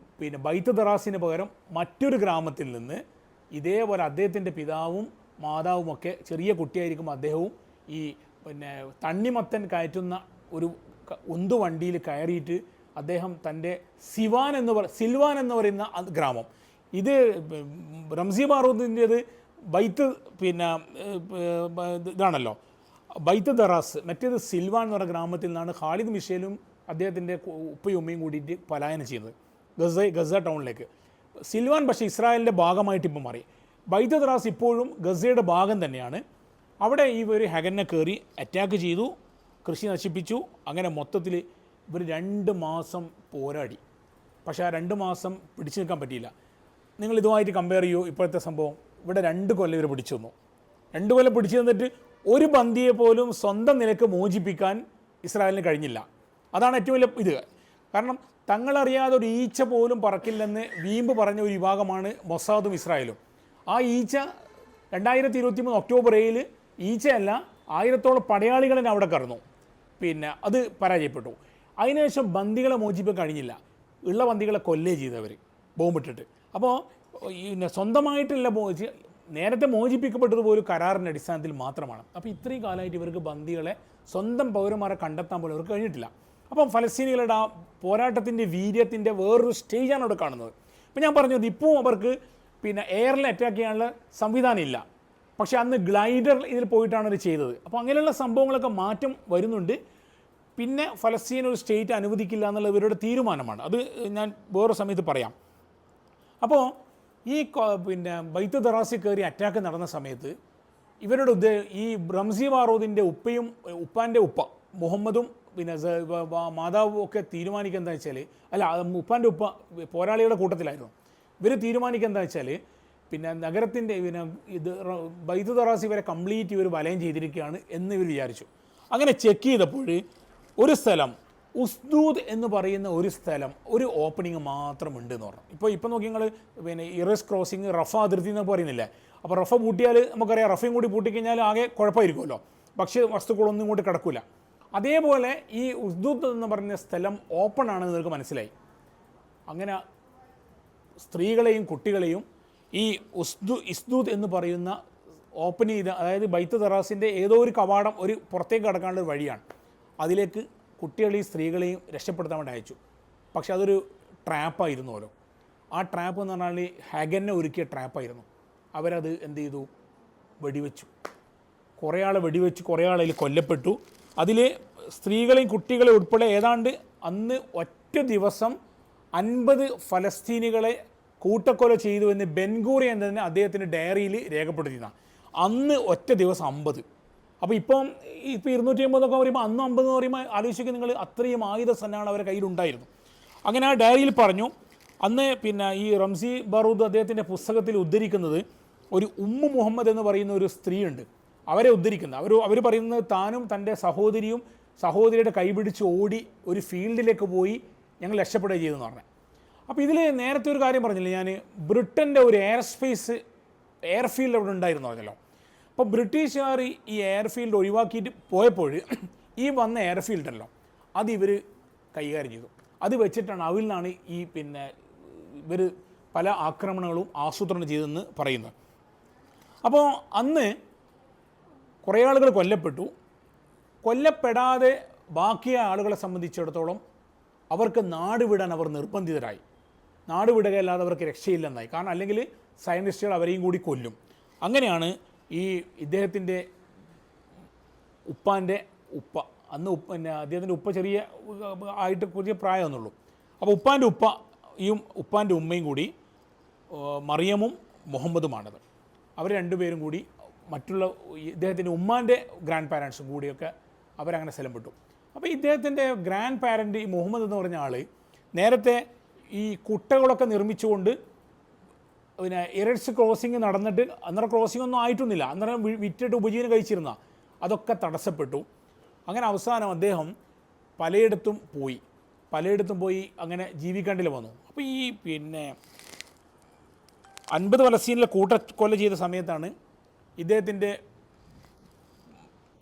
ബൈത്ത് ദറാസിന് പകരം മറ്റൊരു ഗ്രാമത്തിൽ നിന്ന് ഇതേപോലെ അദ്ദേഹത്തിൻ്റെ പിതാവും മാതാവുമൊക്കെ ചെറിയ കുട്ടിയായിരിക്കും അദ്ദേഹവും ഈ തണ്ണിമത്തൻ കയറ്റുന്ന ഒരു ഉന്തുവണ്ടിയിൽ കയറിയിട്ട് അദ്ദേഹം തൻ്റെ സിൽവാൻ എന്ന് പറയുന്ന ഗ്രാമം, ഇത് റംസി ബറൂദിൻ്റേത് ബൈത്ത് ഇതാണല്ലോ ബൈത്ത് ദറാസ്, മറ്റേത് സിൽവാൻ എന്ന് പറയുന്ന ഗ്രാമത്തിൽ നിന്നാണ് ഖാലിദ് മിഷേലും അദ്ദേഹത്തിൻ്റെ ഉപ്പയും ഉമ്മയും കൂടിയിട്ട് പലായനം ചെയ്യുന്നത് ഗസ ടൗണിലേക്ക്. സിൽവാൻ പക്ഷേ ഇസ്രായേലിൻ്റെ ഭാഗമായിട്ട് ഇപ്പം മാറി. ബൈത്ത് ദറാസ് ഇപ്പോഴും ഗസയുടെ ഭാഗം തന്നെയാണ്. അവിടെ ഇവർ ഹഗന്നെ കയറി അറ്റാക്ക് ചെയ്തു, കൃഷി നശിപ്പിച്ചു. അങ്ങനെ മൊത്തത്തിൽ ഇവർ 2 മാസം പോരാടി. പക്ഷേ ആ 2 മാസം പിടിച്ചു നിൽക്കാൻ പറ്റിയില്ല. നിങ്ങൾ ഇതുമായിട്ട് കമ്പയർ ചെയ്യൂ ഇപ്പോഴത്തെ സംഭവം. ഇവിടെ 2 കൊല്ലം ഇവർ പിടിച്ചു നിന്നു. 2 കൊല്ലം പിടിച്ചു നിന്നിട്ട് ഒരു ബന്ദിയെ പോലും സ്വന്തം നിലക്ക് മോചിപ്പിക്കാൻ ഇസ്രായേലിന് കഴിഞ്ഞില്ല. അതാണ് ഏറ്റവും വലിയ ഇത്. കാരണം തങ്ങളറിയാതെ ഒരു ഈച്ച പോലും പറക്കില്ലെന്ന് വീമ്പ് പറഞ്ഞ ഒരു വിഭാഗമാണ് മൊസാദും ഇസ്രായേലും. ആ ഈച്ച 2023 ഒക്ടോബർ 7 ഈച്ചയല്ല, 1000ഓളം പടയാളികളെ അവിടെ കടന്നു. അത് പരാജയപ്പെട്ടു. അതിനുശേഷം ബന്ദികളെ മോചിപ്പിക്കാൻ കഴിഞ്ഞില്ല. ഉള്ള ബന്ദികളെ കൊല്ലേ ചെയ്തവർ. ബോംബിട്ടിട്ട്. അപ്പോൾ സ്വന്തമായിട്ടുള്ള നേരത്തെ മോചിപ്പിക്കപ്പെട്ടതുപോലും കരാറിൻ്റെ അടിസ്ഥാനത്തിൽ മാത്രമാണ്. അപ്പോൾ ഇത്രയും കാലമായിട്ട് ഇവർക്ക് ബന്ദികളെ സ്വന്തം പൗരന്മാരെ കണ്ടെത്താൻ പോലും അവർക്ക് കഴിഞ്ഞിട്ടില്ല. അപ്പം ഫലസ്തീനികളുടെ ആ പോരാട്ടത്തിൻ്റെ വീര്യത്തിൻ്റെ വേറൊരു സ്റ്റേജാണ് അവിടെ കാണുന്നത്. ഇപ്പോൾ ഞാൻ പറഞ്ഞത് ഇപ്പോഴും അവർക്ക് എയറിൽ അറ്റാക്ക് ചെയ്യാനുള്ള സംവിധാനം ഇല്ല, പക്ഷേ അന്ന് ഗ്ലൈഡർ ഇതിൽ പോയിട്ടാണ് അത് ചെയ്തത്. അപ്പോൾ അങ്ങനെയുള്ള സംഭവങ്ങളൊക്കെ മാറ്റം വരുന്നുണ്ട്. പിന്നെ ഫലസ്തീൻ ഒരു സ്റ്റേറ്റ് അനുവദിക്കില്ല എന്നുള്ള ഇവരുടെ തീരുമാനമാണ്. അത് ഞാൻ വേറൊരു സമയത്ത് പറയാം. അപ്പോൾ ഈ ബൈത്ത് ദറാസിൽ കയറി അറ്റാക്ക് നടന്ന സമയത്ത് ഇവരുടെ ഈ റംസി ബാറൂദിൻ്റെ ഉപ്പാൻ്റെ ഉപ്പ മുഹമ്മദും മാതാവും ഒക്കെ തീരുമാനിക്കുക എന്താ വെച്ചാൽ, അല്ല ഉപ്പാൻ്റെ ഉപ്പ പോരാളികളുടെ കൂട്ടത്തിലായിരുന്നു. ഇവർ തീരുമാനിക്കുക എന്താ വെച്ചാൽ നഗരത്തിൻ്റെ ഇത് ബൈത്ത് ദറാസി വരെ കംപ്ലീറ്റ് ഇവർ വലയം ചെയ്തിരിക്കുകയാണ് എന്ന് ഇവർ വിചാരിച്ചു. അങ്ങനെ ചെക്ക് ചെയ്തപ്പോൾ ഒരു സ്ഥലം ഉസ്ദൂദ് എന്ന് പറയുന്ന ഒരു സ്ഥലം ഒരു ഓപ്പണിങ് മാത്രമുണ്ട് എന്ന് പറഞ്ഞു. ഇപ്പോൾ നോക്കി നിങ്ങൾ ഇറസ് ക്രോസിങ് റഫ അതിർത്തി എന്നൊക്കെ പറയുന്നില്ലേ. അപ്പോൾ റഫ പൂട്ടിയാൽ നമുക്കറിയാം, റഫയും കൂടി പൂട്ടിക്കഴിഞ്ഞാൽ ആകെ കുഴപ്പമായിരിക്കുമല്ലോ, ഭക്ഷ്യ വസ്തുക്കളൊന്നും ഇങ്ങോട്ട് കിടക്കില്ല. അതേപോലെ ഈ ഉസ്ദൂദ് എന്ന് പറഞ്ഞ സ്ഥലം ഓപ്പൺ ആണെന്ന് നിങ്ങൾക്ക് മനസ്സിലായി. അങ്ങനെ സ്ത്രീകളെയും കുട്ടികളെയും ഈ ഇസ്ദൂദ് എന്ന് പറയുന്ന ഓപ്പൺ ചെയ്ത, അതായത് ബൈത്ത് ദറാസിൻ്റെ ഏതോ ഒരു കവാടം ഒരു പുറത്തേക്ക് കടക്കാനുള്ള ഒരു വഴിയാണ്, അതിലേക്ക് കുട്ടികളെയും സ്ത്രീകളെയും രക്ഷപ്പെടുത്താൻ വേണ്ടി അയച്ചു. പക്ഷെ അതൊരു ട്രാപ്പായിരുന്നുവല്ലോ. ആ ട്രാപ്പ് എന്ന് പറഞ്ഞാൽ ഹാഗനെ ഒരുക്കിയ ട്രാപ്പായിരുന്നു. അവരത് എന്ത് ചെയ്തു? വെടിവെച്ചു. കുറേ ആളെ വെടിവെച്ച് കുറേ ആളതിൽ കൊല്ലപ്പെട്ടു. അതിൽ സ്ത്രീകളെയും കുട്ടികളെയും ഉൾപ്പെടെ ഏതാണ്ട് അന്ന് ഒറ്റ ദിവസം 50 ഫലസ്തീനികളെ കൂട്ടക്കൊല ചെയ്തു എന്ന് ബെൻഗൂറിയൻ എന്നതിന് അദ്ദേഹത്തിൻ്റെ ഡയറിയിൽ രേഖപ്പെടുത്തിയതാണ്. അന്ന് ഒറ്റ ദിവസം 50. അപ്പോൾ ഇപ്പോൾ 250 പറയുമ്പോൾ അന്ന് 50 എന്ന് പറയുമ്പോൾ ആലോചിക്കുക നിങ്ങൾ, അത്രയും ആയുധസന്നാണ് അവരുടെ കയ്യിലുണ്ടായിരുന്നു. അങ്ങനെ ആ ഡയറിയിൽ പറഞ്ഞു, അന്ന് ഈ റംസി ബാറൂദ് അദ്ദേഹത്തിൻ്റെ പുസ്തകത്തിൽ ഉദ്ധരിക്കുന്നത് ഒരു ഉമ്മു മുഹമ്മദ് എന്ന് പറയുന്ന ഒരു സ്ത്രീയുണ്ട്, അവരെ ഉദ്ധരിക്കുന്നത്. അവർ പറയുന്നത് താനും തൻ്റെ സഹോദരിയുടെ കൈപിടിച്ച് ഓടി ഒരു ഫീൽഡിലേക്ക് പോയി ഞങ്ങൾ രക്ഷപ്പെടുകയും ചെയ്തെന്ന് പറഞ്ഞത്. അപ്പോൾ ഇതിൽ നേരത്തെ ഒരു കാര്യം പറഞ്ഞില്ലേ ഞാൻ, ബ്രിട്ടൻ്റെ ഒരു എയർഫീൽഡ് അവിടെ ഉണ്ടായിരുന്നു പറഞ്ഞല്ലോ. അപ്പോൾ ബ്രിട്ടീഷുകാർ ഈ എയർഫീൽഡ് ഒഴിവാക്കിയിട്ട് പോയപ്പോൾ ഈ വന്ന എയർഫീൽഡല്ലോ അത് ഇവർ കൈകാര്യം ചെയ്തു. അത് വെച്ചിട്ടാണ് അതിൽ നിന്നാണ് ഈ ഇവർ പല ആക്രമണങ്ങളും ആസൂത്രണം ചെയ്തെന്ന് പറയുന്നത്. അപ്പോൾ അന്ന് കുറേ ആളുകൾ കൊല്ലപ്പെട്ടു. കൊല്ലപ്പെടാതെ ബാക്കിയ ആളുകളെ സംബന്ധിച്ചിടത്തോളം അവർക്ക് നാട് വിടാൻ അവർ നിർബന്ധിതരായി. നാട് വിടുകയല്ലാതെ അവർക്ക് രക്ഷയില്ലെന്നായി. കാരണം അല്ലെങ്കിൽ സയൻറ്റിസ്റ്റുകൾ അവരെയും കൂടി കൊല്ലും. അങ്ങനെയാണ് ഇദ്ദേഹത്തിൻ്റെ ഉപ്പാൻ്റെ ഉപ്പ, അന്ന് അദ്ദേഹത്തിൻ്റെ ഉപ്പ ചെറിയ പ്രായമൊന്നുള്ളൂ. അപ്പോൾ ഉപ്പാൻ്റെ ഉപ്പാൻ്റെ ഉമ്മയും കൂടി മറിയമും മുഹമ്മദുമാണത്. അവർ രണ്ടുപേരും കൂടി മറ്റുള്ള ഇദ്ദേഹത്തിൻ്റെ ഉമ്മാൻ്റെ ഗ്രാൻഡ് പാരൻസും കൂടിയൊക്കെ അവരങ്ങനെ സ്ഥലം വിട്ടു. അപ്പോൾ ഇദ്ദേഹത്തിൻ്റെ ഗ്രാൻഡ് പാരൻറ്റ് ഈ മുഹമ്മദ് എന്ന് പറഞ്ഞ ആൾ നേരത്തെ ഈ കുട്ടകളൊക്കെ നിർമ്മിച്ചുകൊണ്ട് എറേഴ്സ് ക്രോസിങ് നടന്നിട്ട്, അന്നേരം ക്രോസിംഗ് ഒന്നും ആയിട്ടൊന്നുമില്ല, അന്നേരം വിറ്റിട്ട് ഉപജീവനം കഴിച്ചിരുന്ന അതൊക്കെ തടസ്സപ്പെട്ടു. അങ്ങനെ അവസാനം അദ്ദേഹം പലയിടത്തും പോയി അങ്ങനെ ജീവിക്കേണ്ടി വന്നു. അപ്പോൾ ഈ 50 ഫലസ്തീനിലെ കൂട്ടക്കൊല ചെയ്ത സമയത്താണ് ഇദ്ദേഹത്തിൻ്റെ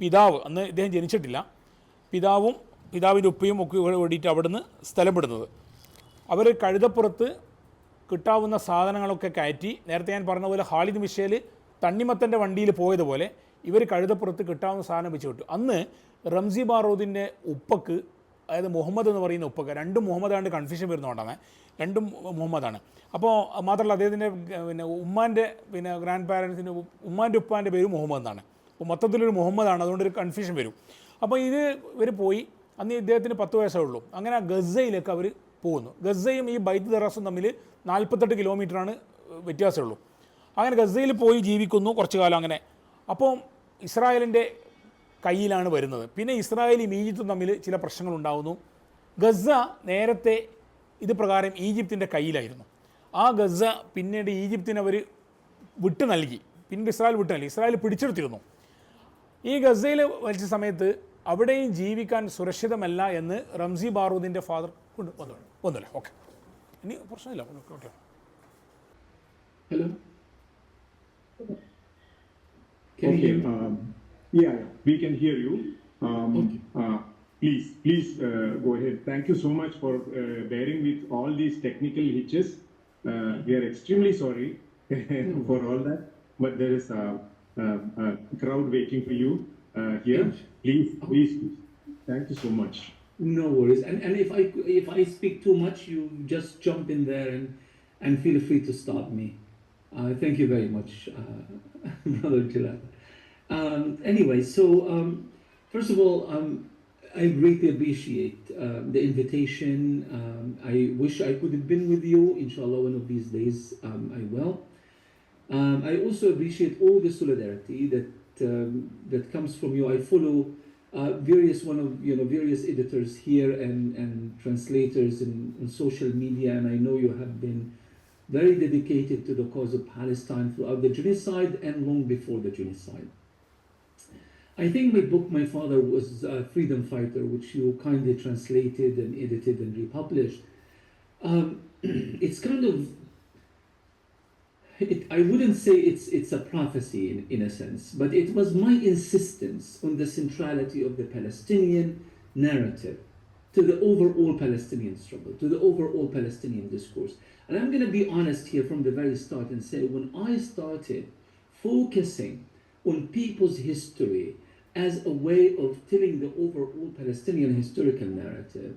പിതാവ്, അന്ന് ഇദ്ദേഹം ജനിച്ചിട്ടില്ല, പിതാവിൻ്റെ ഉപ്പയും ഒക്കെ വേണ്ടിയിട്ട് അവിടുന്ന് സ്ഥലപ്പെടുന്നത്. അവർ കഴുതപ്പുറത്ത് കിട്ടാവുന്ന സാധനങ്ങളൊക്കെ കയറ്റി, നേരത്തെ ഞാൻ പറഞ്ഞ പോലെ ഖാലിദ് മിഷേൽ തണ്ണിമത്തൻ്റെ വണ്ടിയിൽ പോയതുപോലെ ഇവർ കഴുതപ്പുറത്ത് കിട്ടാവുന്ന സാധനം വെച്ച് വിട്ടു. അന്ന് റംസി ബാറൂദിൻ്റെ ഉപ്പക്ക്, അതായത് മുഹമ്മദ് എന്ന് പറയുന്ന ഉപ്പക്ക്, രണ്ടും മുഹമ്മദാണ്ട് കൺഫ്യൂഷൻ വരുന്നതുകൊണ്ടാണ്, രണ്ടും മുഹമ്മദാണ്. അപ്പോൾ മാത്രമല്ല അദ്ദേഹത്തിൻ്റെ ഉമ്മാൻ്റെ ഗ്രാൻഡ് പാരൻസിൻ്റെ ഉമ്മാൻ്റെ ഉപ്പാൻ്റെ പേര് മുഹമ്മദ് എന്നാണ്. അപ്പോൾ മൊത്തത്തിലൊരു മുഹമ്മദാണ്, അതുകൊണ്ടൊരു കൺഫ്യൂഷൻ വരും. അപ്പോൾ ഇവർ പോയി, അന്ന് ഇദ്ദേഹത്തിന് 10 വയസ്സേ ഉള്ളൂ. അങ്ങനെ ഗസയിലേക്ക് അവർ പോകുന്നു. ഗസയും ഈ ബൈത്ത് ദറാസും തമ്മിൽ 48 കിലോമീറ്ററാണ് വ്യത്യാസമുള്ളൂ. അങ്ങനെ ഗസയിൽ പോയി ജീവിക്കുന്നു കുറച്ചു കാലം അങ്ങനെ. അപ്പോൾ ഇസ്രായേലിൻ്റെ കയ്യിലാണ് വരുന്നത്. പിന്നെ ഇസ്രായേലും ഈജിപ്തും തമ്മിൽ ചില പ്രശ്നങ്ങളുണ്ടാകുന്നു. ഗസ നേരത്തെ ഇത് പ്രകാരം ഈജിപ്തിൻ്റെ കയ്യിലായിരുന്നു. ആ ഗസ പിന്നീട് ഈജിപ്തിന് അവർ വിട്ടു നൽകി, പിന്നീട് ഇസ്രായേൽ വിട്ടു നൽകി, ഇസ്രായേൽ പിടിച്ചെടുത്തിരുന്നു. ഈ ഗസയിൽ വലിച്ച സമയത്ത് അവിടെയും ജീവിക്കാൻ സുരക്ഷിതമല്ല എന്ന് റംസി ബാറൂദിൻ്റെ ഫാദർ ഒന്നുമില്ല. ഓക്കെ, ഇനി പ്രശ്നമില്ല. Okay, hello. Yeah, we can hear you. Please go ahead. Thank you so much for bearing with all these technical hitches. We are extremely sorry for all that, but there is a crowd waiting for you here. Yes. Please, please, thank you so much. No worries. And if I speak too much, you just jump in there and feel free to stop me. Thank you very much, Brother Jalal. Anyway, so first of all, I greatly appreciate the invitation. I wish I could have been with you. Inshallah, one of these days I will. I also appreciate all the solidarity that comes from you. I follow various editors here and translators in social media, and I know you have been very dedicated to the cause of Palestine throughout the genocide and long before the genocide. I think my book, My Father Was a Freedom Fighter, which you kindly translated and edited and republished, it's kind of, I wouldn't say it's a prophecy in a sense, but it was my insistence on the centrality of the Palestinian narrative to the overall Palestinian struggle, to the overall Palestinian discourse. And I'm going to be honest here from the very start and say, when I started focusing on people's history as a way of telling the overall Palestinian historical narrative,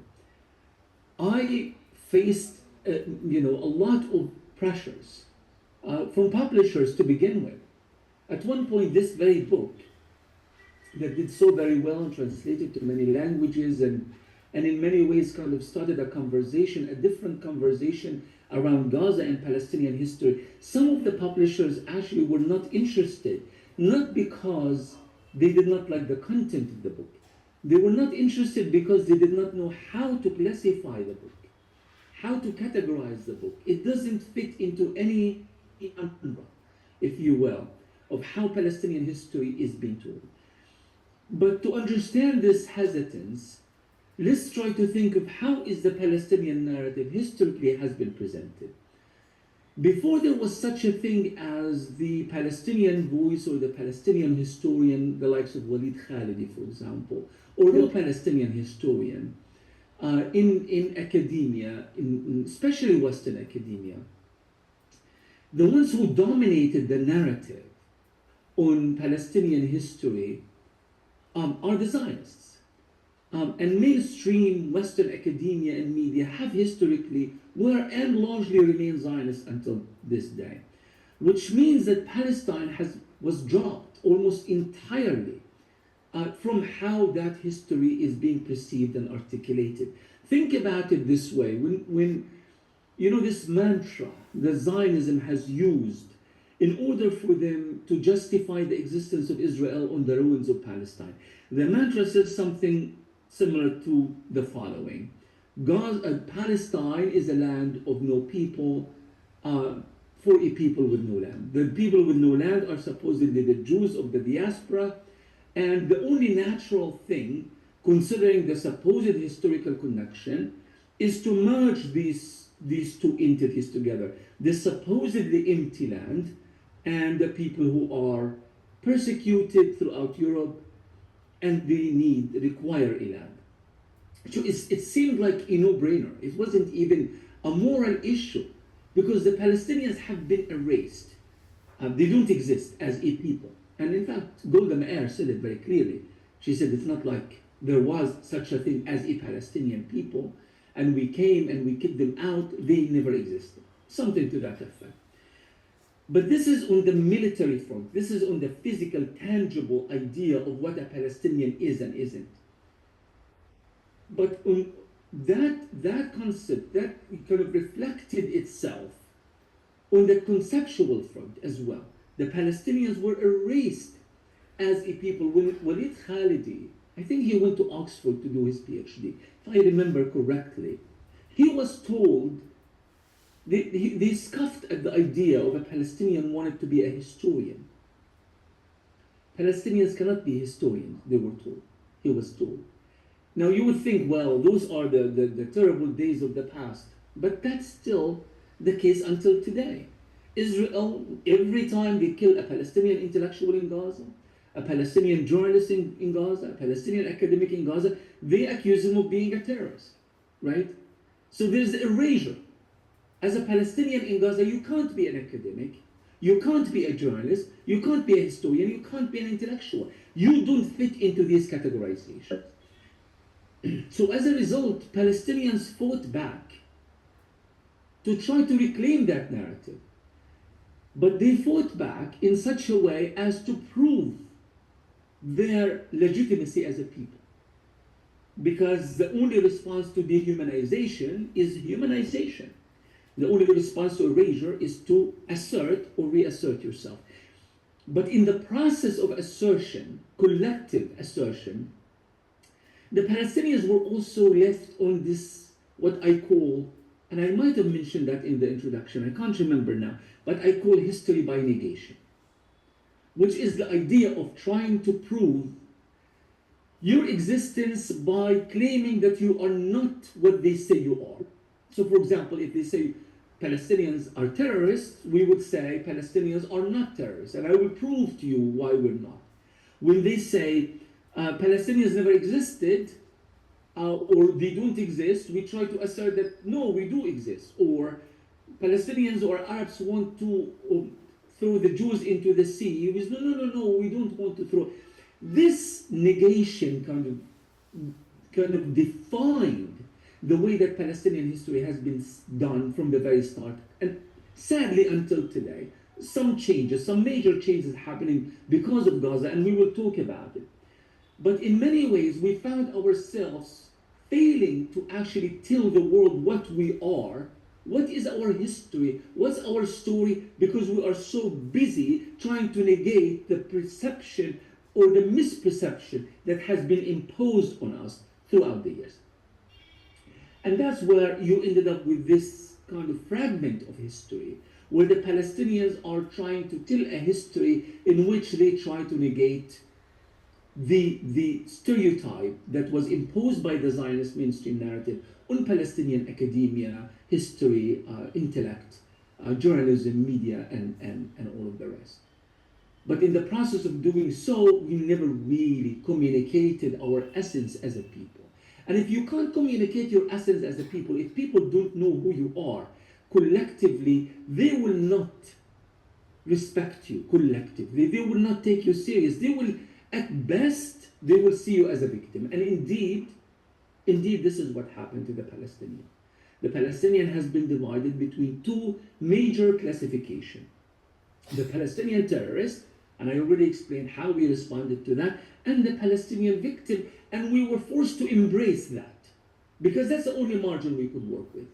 I faced a lot of pressures from publishers to begin with. At one point, this very book that did so very well and translated to many languages and in many ways kind of started a conversation, a different conversation around Gaza and Palestinian history. Some of the publishers actually were not interested, not because they did not like the content of the book. They were not interested because they did not know how to classify the book, how to categorize the book. It doesn't fit into any umbrella, if you will, of how Palestinian history is being told. But to understand this hesitance, let's try to think of how is the Palestinian narrative historically has been presented. Before there was such a thing as the Palestinian voice or the Palestinian historian, the likes of Walid Khalidi, for example, or the Palestinian historian, in academia, especially Western academia, the ones who dominated the narrative on Palestinian history are the Zionists. And mainstream Western academia and media have historically were and largely remain Zionist until this day, which means that Palestine was dropped almost entirely from how that history is being perceived and articulated. Think about it this way: when this mantra that Zionism has used in order for them to justify the existence of Israel on the ruins of Palestine, the mantra says something similar to the following: Palestine is a land of no people, for a people with no land. The people with no land are supposedly the Jews of the diaspora, and the only natural thing, considering the supposed historical connection, is to merge these two entities together: the supposedly empty land and the people who are persecuted throughout Europe and they require a land. So it seemed like a no-brainer. It wasn't even a moral issue because the Palestinians have been erased. They don't exist as a people. And in fact, Golda Meir said it very clearly. She said it's not like there was such a thing as a Palestinian people and we came and we kicked them out. They never existed. Something to that effect. But this is on the military front. This is on the physical, tangible idea of what a Palestinian is and isn't. But on that concept, that kind of reflected itself on the conceptual front as well. The Palestinians were erased as a people. When Walid Khalidi, I think he went to Oxford to do his PhD, if I remember correctly, he was told, they scoffed at the idea of a Palestinian wanted to be a historian. Palestinians cannot be historians, they were told. He was told. Now you would think, well, those are the terrible days of the past. But that's still the case until today. Israel, every time they kill a Palestinian intellectual in Gaza, a Palestinian journalist in Gaza, a Palestinian academic in Gaza, they accuse him of being a terrorist, right? So there's erasure. As a Palestinian in Gaza, you can't be an academic, you can't be a journalist, you can't be a historian, you can't be an intellectual. You don't fit into these categorizations. So as a result, Palestinians fought back to try to reclaim that narrative. But they fought back in such a way as to prove their legitimacy as a people. Because the only response to dehumanization is humanization. The only response to erasure is to assert or reassert yourself. But in the process of assertion, collective assertion, the Palestinians were also left on this, what I call, and I might have mentioned that in the introduction, I can't remember now, but I call history by negation, which is the idea of trying to prove your existence by claiming that you are not what they say you are. So for example, if they say Palestinians are terrorists, we would say Palestinians are not terrorists, and I will prove to you why we're not. When they say Palestinians never existed, or they don't exist, we try to assert that no, we do exist. Or Palestinians or Arabs want to throw the Jews into the sea. We say, no, we don't want to throw. This negation kind of defined the way that Palestinian history has been done from the very start. And sadly, until today, some changes, some major changes happening because of Gaza, and we will talk about it. But in many ways, we found ourselves failing to actually tell the world what we are, what is our history, what's our story, because we are so busy trying to negate the perception or the misperception that has been imposed on us throughout the years. And that's where you ended up with this kind of fragment of history, where the Palestinians are trying to tell a history in which they try to negate the stereotype that was imposed by the Zionist mainstream narrative on Palestinian academia, history, intellect, journalism, media, and all of the rest. But in the process of doing so, we never really communicated our essence as a people. And if you can't communicate your essence as a people, if people don't know who you are, collectively, they will not respect you collectively. They will not take you serious. They will, at best, they will see you as a victim. And indeed, this is what happened to the Palestinian. The Palestinian has been divided between two major classifications. The Palestinian terrorist, and I already explained how we responded to that, and the Palestinian victim, and we were forced to embrace that, because that's the only margin we could work with.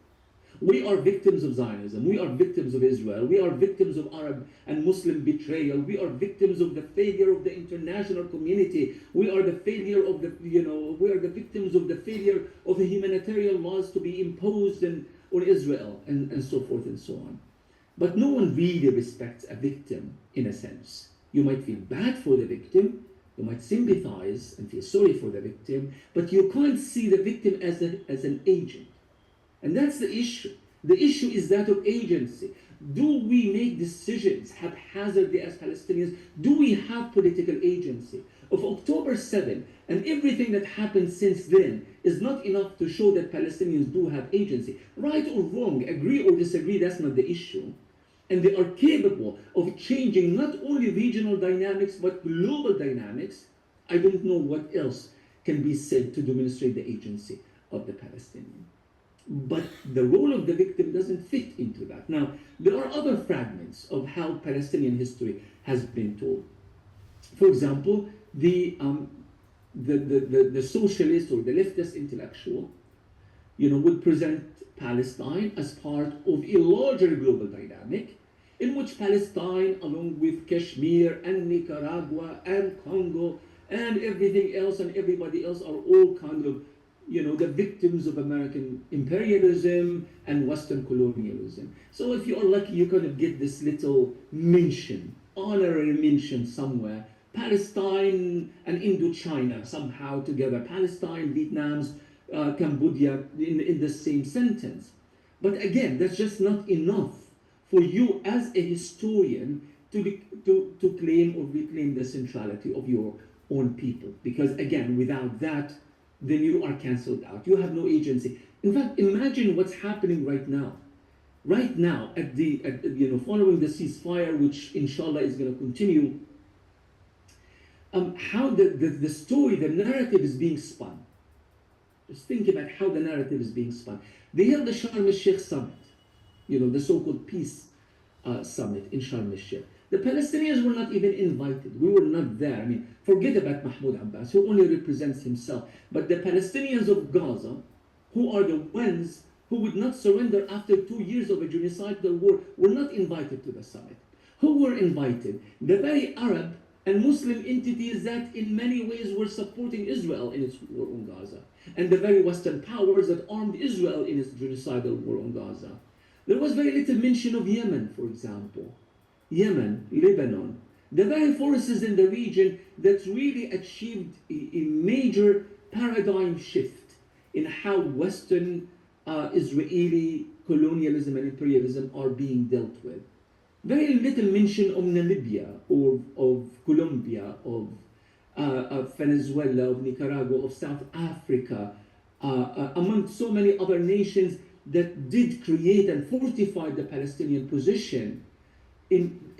We are victims of Zionism, we are victims of Israel, we are victims of Arab and Muslim betrayal, we are victims of the failure of the international community, we are the failure of the, we are the victims of the failure of the humanitarian laws to be imposed on Israel, and so forth and so on. But no one really respects a victim, in a sense. You might feel bad for the victim, you might sympathize and feel sorry for the victim, but you can't see the victim as an agent. And that's the issue. The issue is that of agency. Do we make decisions haphazardly as Palestinians? Do we have political agency? Of October 7 and everything that happened since then is not enough to show that Palestinians do have agency. Right or wrong, agree or disagree, that's not the issue. And they are capable of changing not only regional dynamics, but global dynamics. I don't know what else can be said to demonstrate the agency of the Palestinian. But the role of the victim doesn't fit into that. Now, there are other fragments of how Palestinian history has been told. For example, the socialist or the leftist intellectual, would present Palestine as part of a larger global dynamic in which Palestine, along with Kashmir and Nicaragua and Congo and everything else and everybody else, are all kind of, the victims of American imperialism and Western colonialism. So if you are lucky, you kind of get this little mention, honorary mention somewhere. Palestine and Indochina somehow together. Palestine, Vietnam's, Cambodia in the same sentence. But again, that's just not enough for you as a historian to claim or reclaim the centrality of your own people. Because again, without that, then you are cancelled out. You have no agency. In fact, imagine what's happening right now. right now, following the ceasefire, which inshallah is going to continue, how the story, the narrative is being spun. Just think about how the narrative is being spun. They held the Sharm el-Sheikh summit, the so-called peace summit in Sharm el-Sheikh. The Palestinians were not even invited. We were not there. I mean, forget about Mahmoud Abbas, who only represents himself. But the Palestinians of Gaza, who are the ones who would not surrender after 2 years of a genocidal war, were not invited to the summit. Who were invited? The very Arab and Muslim entities that in many ways were supporting Israel in its war on Gaza, and the very Western powers that armed Israel in its genocidal war on Gaza. There was very little mention of Yemen, for example. Yemen, Lebanon, the very forces in the region that really achieved a major paradigm shift in how Western Israeli colonialism and imperialism are being dealt with. Very little mention of Namibia, or of Colombia, of Venezuela, of Nicaragua, of South Africa, among so many other nations that did create and fortify the Palestinian position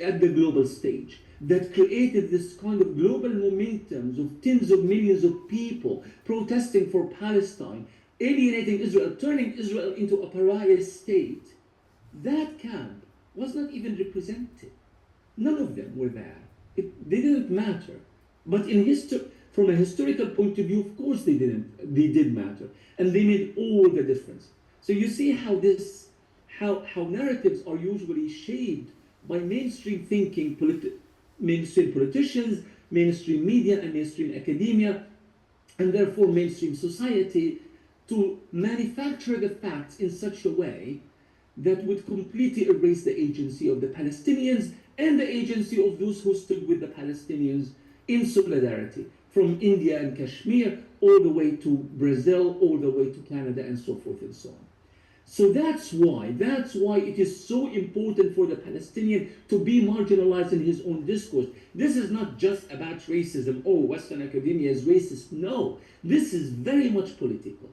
at the global stage, that created this kind of global momentum of tens of millions of people protesting for Palestine, alienating Israel, turning Israel into a pariah state. That camp was not even represented. None of them were there. They didn't matter. But from a historical point of view, of course they did matter. And they made all the difference. So you see how narratives are usually shaped by mainstream thinking, mainstream politicians, mainstream media, and mainstream academia, and therefore mainstream society, to manufacture the facts in such a way that would completely erase the agency of the Palestinians and the agency of those who stood with the Palestinians in solidarity, from India and Kashmir all the way to Brazil, all the way to Canada, and so forth and so on. So that's why it is so important for the Palestinian to be marginalized in his own discourse. This is not just about racism. Oh, Western academia is racist. No, this is very much political.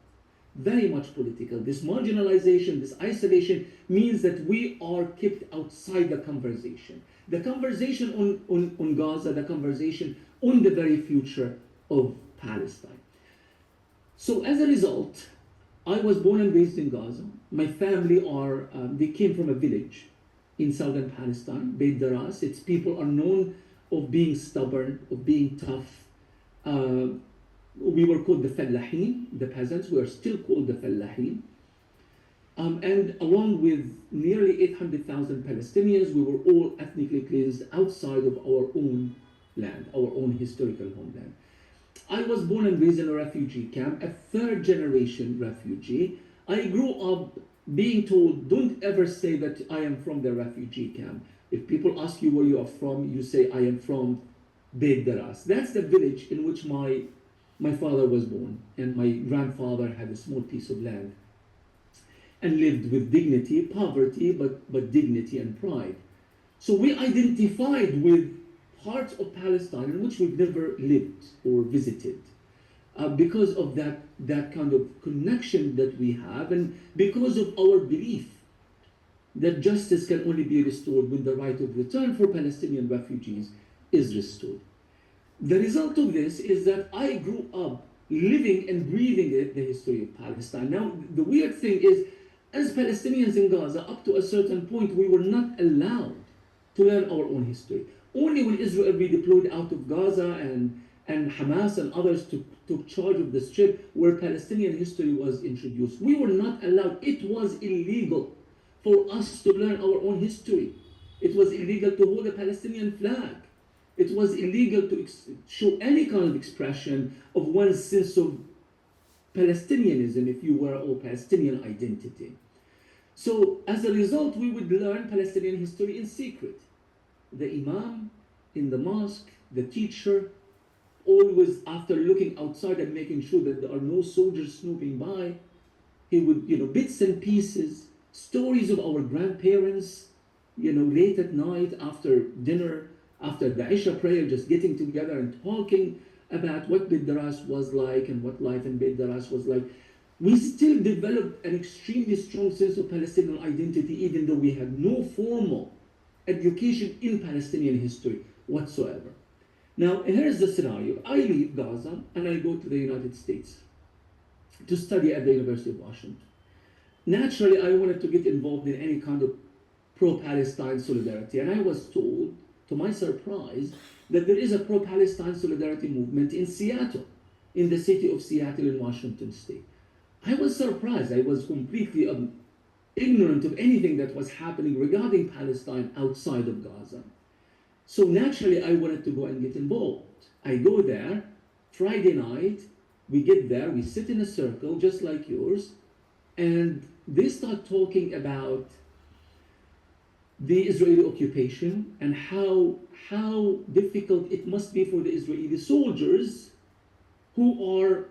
Very much political. This marginalization, this isolation means that we are kept outside the conversation. The conversation on Gaza, the conversation on the very future of Palestine. So as a result, I was born and raised in Gaza. My family they came from a village in southern Palestine, Beit Daras. Its people are known of being stubborn, of being tough. We were called the Fallahin, the peasants. We are still called the Fallahin. And along with nearly 800,000 Palestinians, we were all ethnically cleansed outside of our own land, our own historical homeland. I was born and raised in a refugee camp, a third-generation refugee. I grew up being told, don't ever say that I am from the refugee camp. If people ask you where you are from, you say, I am from Beit Daras. That's the village in which my father was born, and my grandfather had a small piece of land and lived with dignity, poverty, but dignity and pride. So we identified with parts of Palestine in which we've never lived or visited because of that kind of connection that we have, and because of our belief that justice can only be restored when the right of return for Palestinian refugees is restored. The result of this is that I grew up living and breathing the history of Palestine. Now, the weird thing is, as Palestinians in Gaza, up to a certain point, we were not allowed to learn our own history. Only when Israel redeployed out of Gaza and Hamas and others took charge of the Strip, where Palestinian history was introduced. We were not allowed. It was illegal for us to learn our own history. It was illegal to hold a Palestinian flag. It was illegal to show any kind of expression of one's sense of Palestinianism, if you were, or Palestinian identity. So as a result, we would learn Palestinian history in secret. The imam in the mosque, the teacher, always after looking outside and making sure that there are no soldiers snooping by, he would, bits and pieces, stories of our grandparents, late at night after dinner, after the Isha prayer, just getting together and talking about what Beit Daras was like and what life in Beit Daras was like. we still developed an extremely strong sense of Palestinian identity, even though we had no formal education in Palestinian history whatsoever. Now, here's the scenario. I leave Gaza and I go to the United States to study at the University of Washington. Naturally, I wanted to get involved in any kind of pro-Palestine solidarity, and I was told, to my surprise, that there is a pro-Palestine solidarity movement in Seattle, in the city of Seattle in Washington state. I was surprised. I was completely ignorant of anything that was happening regarding Palestine outside of Gaza. So naturally, I wanted to go and get involved. I go there, Friday night, we get there, we sit in a circle just like yours, and they start talking about the Israeli occupation and how difficult it must be for the Israeli soldiers who are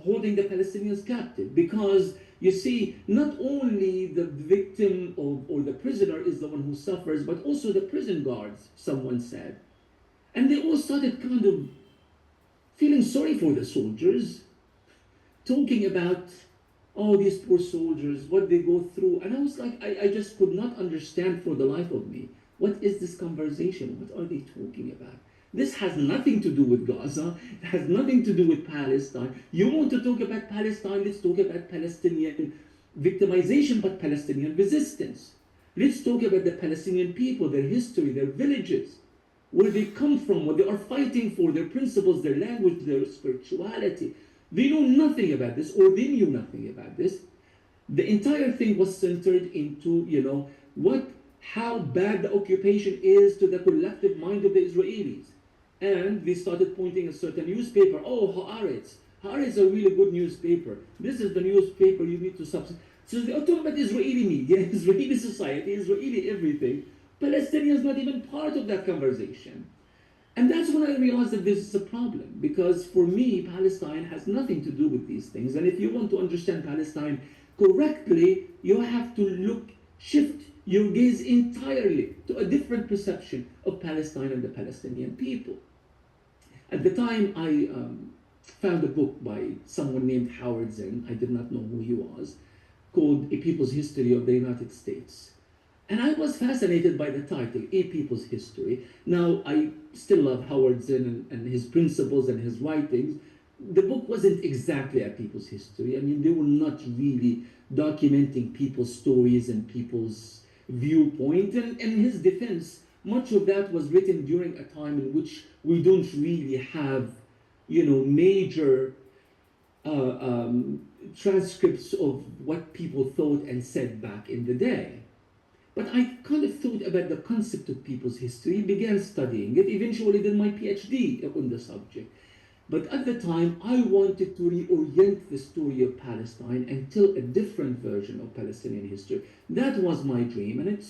holding the Palestinians captive. Because you see, not only the victim or the prisoner is the one who suffers, but also the prison guards, someone said. And they all started kind of feeling sorry for the soldiers, talking about, oh, these poor soldiers, what they go through. And I was like, I just could not understand for the life of me. What is this conversation? What are they talking about? This has nothing to do with Gaza. It has nothing to do with Palestine. You want to talk about Palestine? Let's talk about Palestinian victimization, but Palestinian resistance. Let's talk about the Palestinian people, their history, their villages, where they come from, what they are fighting for, their principles, their language, their spirituality. They know nothing about this, or they knew nothing about this. The entire thing was centered into, how bad the occupation is to the collective mind of the Israelis. And they started pointing at certain newspaper. Oh, Haaretz. Haaretz is a really good newspaper. This is the newspaper you need to substitute. So they are talking about Israeli media, Israeli society, Israeli everything. Palestinians not even part of that conversation. And that's when I realized that this is a problem. Because for me, Palestine has nothing to do with these things. And if you want to understand Palestine correctly, you have to shift your gaze entirely to a different perception of Palestine and the Palestinian people. At the time, I found a book by someone named Howard Zinn, I did not know who he was, called A People's History of the United States. And I was fascinated by the title, A People's History. Now, I still love Howard Zinn and his principles and his writings. The book wasn't exactly a people's history. I mean, they were not really documenting people's stories and people's viewpoint. And in his defense, much of that was written during a time in which we don't really have, major transcripts of what people thought and said back in the day. But I kind of thought about the concept of people's history, began studying it, eventually did my PhD on the subject. But at the time, I wanted to reorient the story of Palestine and tell a different version of Palestinian history. That was my dream, and it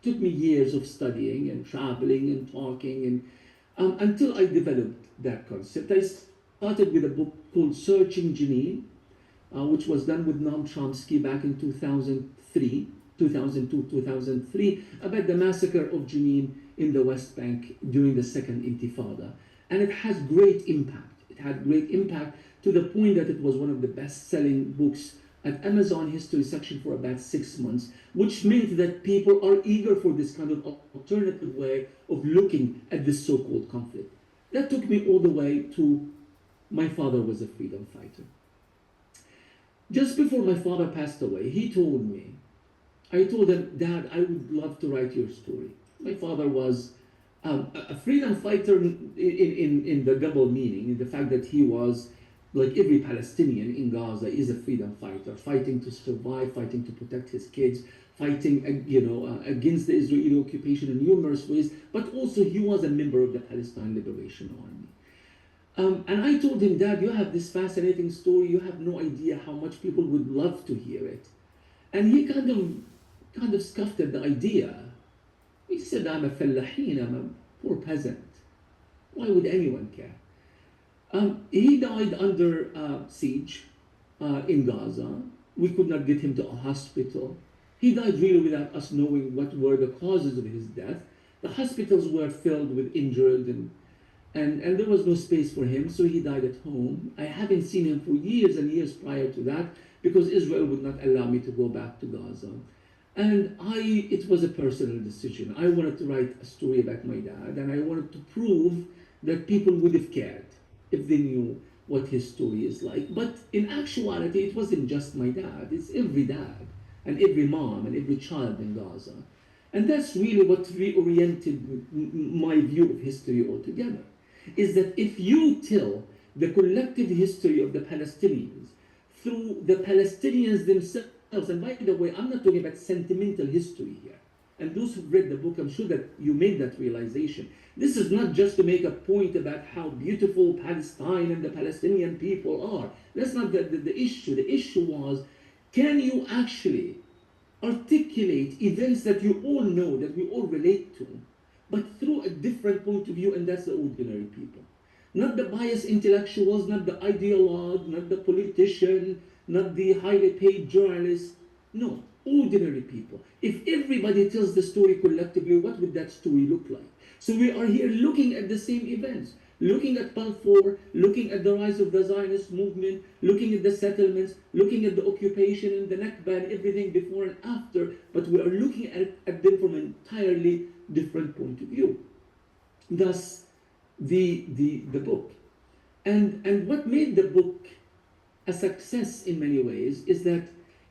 took me years of studying and traveling and talking, and until I developed that concept. I started with a book called Searching Jenin, which was done with Noam Chomsky back in 2002, 2003, about the massacre of Jenin in the West Bank during the Second Intifada. And it has great impact. It had great impact to the point that it was one of the best-selling books at Amazon history section for about 6 months, which meant that people are eager for this kind of alternative way of looking at this so-called conflict. That took me all the way to my father was a freedom fighter. Just before my father passed away, he told me, I told him, Dad, I would love to write your story. My father was a freedom fighter in the double meaning, in the fact that he was, like every Palestinian in Gaza, is a freedom fighter, fighting to survive, fighting to protect his kids, fighting against the Israeli occupation in numerous ways, but also he was a member of the Palestine Liberation Army. And I told him, Dad, you have this fascinating story, you have no idea how much people would love to hear it. And he kind of scoffed at the idea. He said, I'm a fellahin, I'm a poor peasant. Why would anyone care? He died under siege in Gaza. We could not get him to a hospital. He died really without us knowing what were the causes of his death. The hospitals were filled with injured and and there was no space for him, so he died at home. I haven't seen him for years and years prior to that because Israel would not allow me to go back to Gaza. And it was a personal decision. I wanted to write a story about my dad, and I wanted to prove that people would have cared if they knew what his story is like. But in actuality, it wasn't just my dad, it's every dad and every mom and every child in Gaza. And that's really what reoriented my view of history altogether, is that if you tell the collective history of the Palestinians through the Palestinians themselves, and by the way, I'm not talking about sentimental history here. And those who've read the book, I'm sure that you made that realization. This is not just to make a point about how beautiful Palestine and the Palestinian people are. That's not the issue. The issue was, can you actually articulate events that you all know, that we all relate to, but through a different point of view, and that's the ordinary people. Not the biased intellectuals, not the ideologue, not the politician, not the highly paid journalist. No, ordinary people. If everybody tells the story collectively, what would that story look like? So we are here looking at the same events, looking at Balfour, looking at the rise of the Zionist movement, looking at the settlements, looking at the occupation and the Nakba and everything before and after, but we are looking at them from an entirely different point of view. Thus, the book. And what made the book a success in many ways is that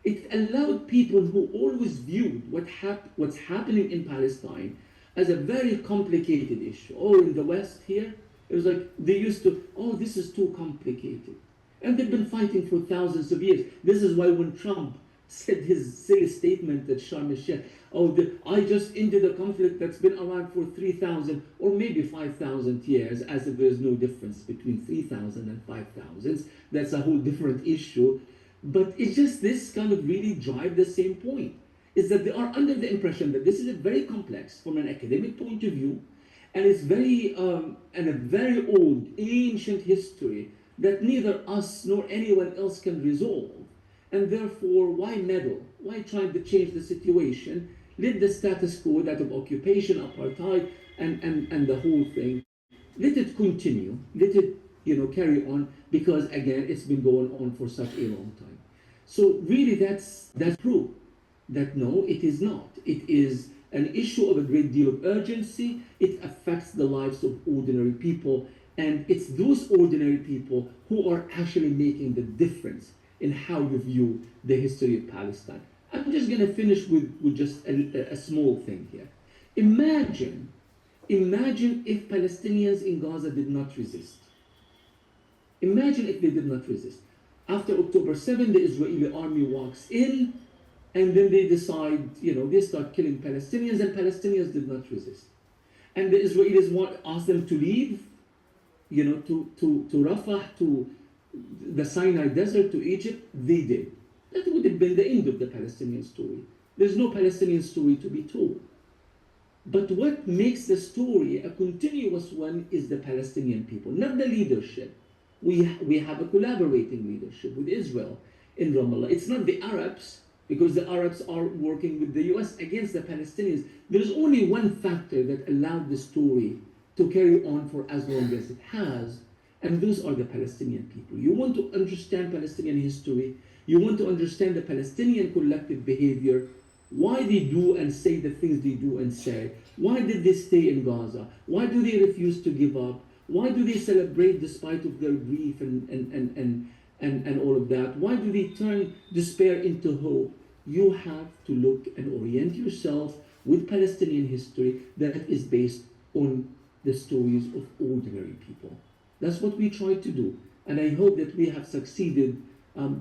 it allowed people who always viewed what's happening in Palestine as a very complicated issue. Oh, in the West here, it was like they used to, oh, this is too complicated. And they've been fighting for thousands of years. This is why when Trump said his silly statement at Sharm el-Sheikh, oh, I just ended a conflict that's been around for 3,000 or maybe 5,000 years, as if there's no difference between 3,000 and 5,000. That's a whole different issue. But it's just this kind of really drive the same point, is that they are under the impression that this is a very complex from an academic point of view, and it's very and a very old, ancient history that neither us nor anyone else can resolve. And therefore, why meddle? Why try to change the situation? Let the status quo, that of occupation, apartheid, and the whole thing, let it continue. Let it carry on, because again, it's been going on for such a long time. So really, that's proof that no, it is not. It is an issue of a great deal of urgency. It affects the lives of ordinary people, and it's those ordinary people who are actually making the difference in how you view the history of Palestine. I'm just going to finish with just a small thing here. Imagine if Palestinians in Gaza did not resist. Imagine if they did not resist. After October 7, the Israeli army walks in, and then they decide, they start killing Palestinians, and Palestinians did not resist. And the Israelis ask them to leave, to Rafah, to the Sinai Desert, to Egypt. They did. That would have been the end of the Palestinian story. There's no Palestinian story to be told. But what makes the story a continuous one is the Palestinian people, not the leadership. We have a collaborating leadership with Israel in Ramallah. It's not the Arabs, because the Arabs are working with the US against the Palestinians. There's only one factor that allowed the story to carry on for as long as it has, and those are the Palestinian people. You want to understand Palestinian history, you want to understand the Palestinian collective behavior, why they do and say the things they do and say. Why did they stay in Gaza? Why do they refuse to give up? Why do they celebrate despite of their grief and all of that? Why do they turn despair into hope? You have to look and orient yourself with Palestinian history that is based on the stories of ordinary people. That's what we try to do. And I hope that we have succeeded,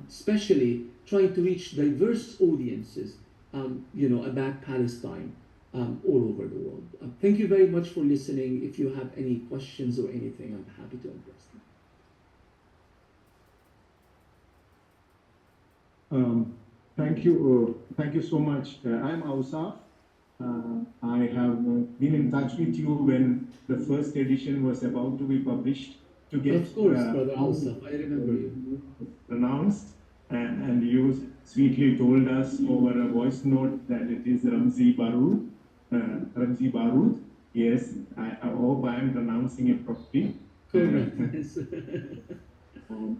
especially trying to reach diverse audiences, about Palestine all over the world. Thank you very much for listening. If you have any questions or anything, I'm happy to address them. Thank you so much. I'm Awsaf. I have been in touch with you when the first edition was about to be published to get of course, Brother Awsaf, I remember you. Pronounced, and you sweetly told us over a voice note that it is Ramzi Baroud. Yes, I hope I am pronouncing it properly. Correct. Yes.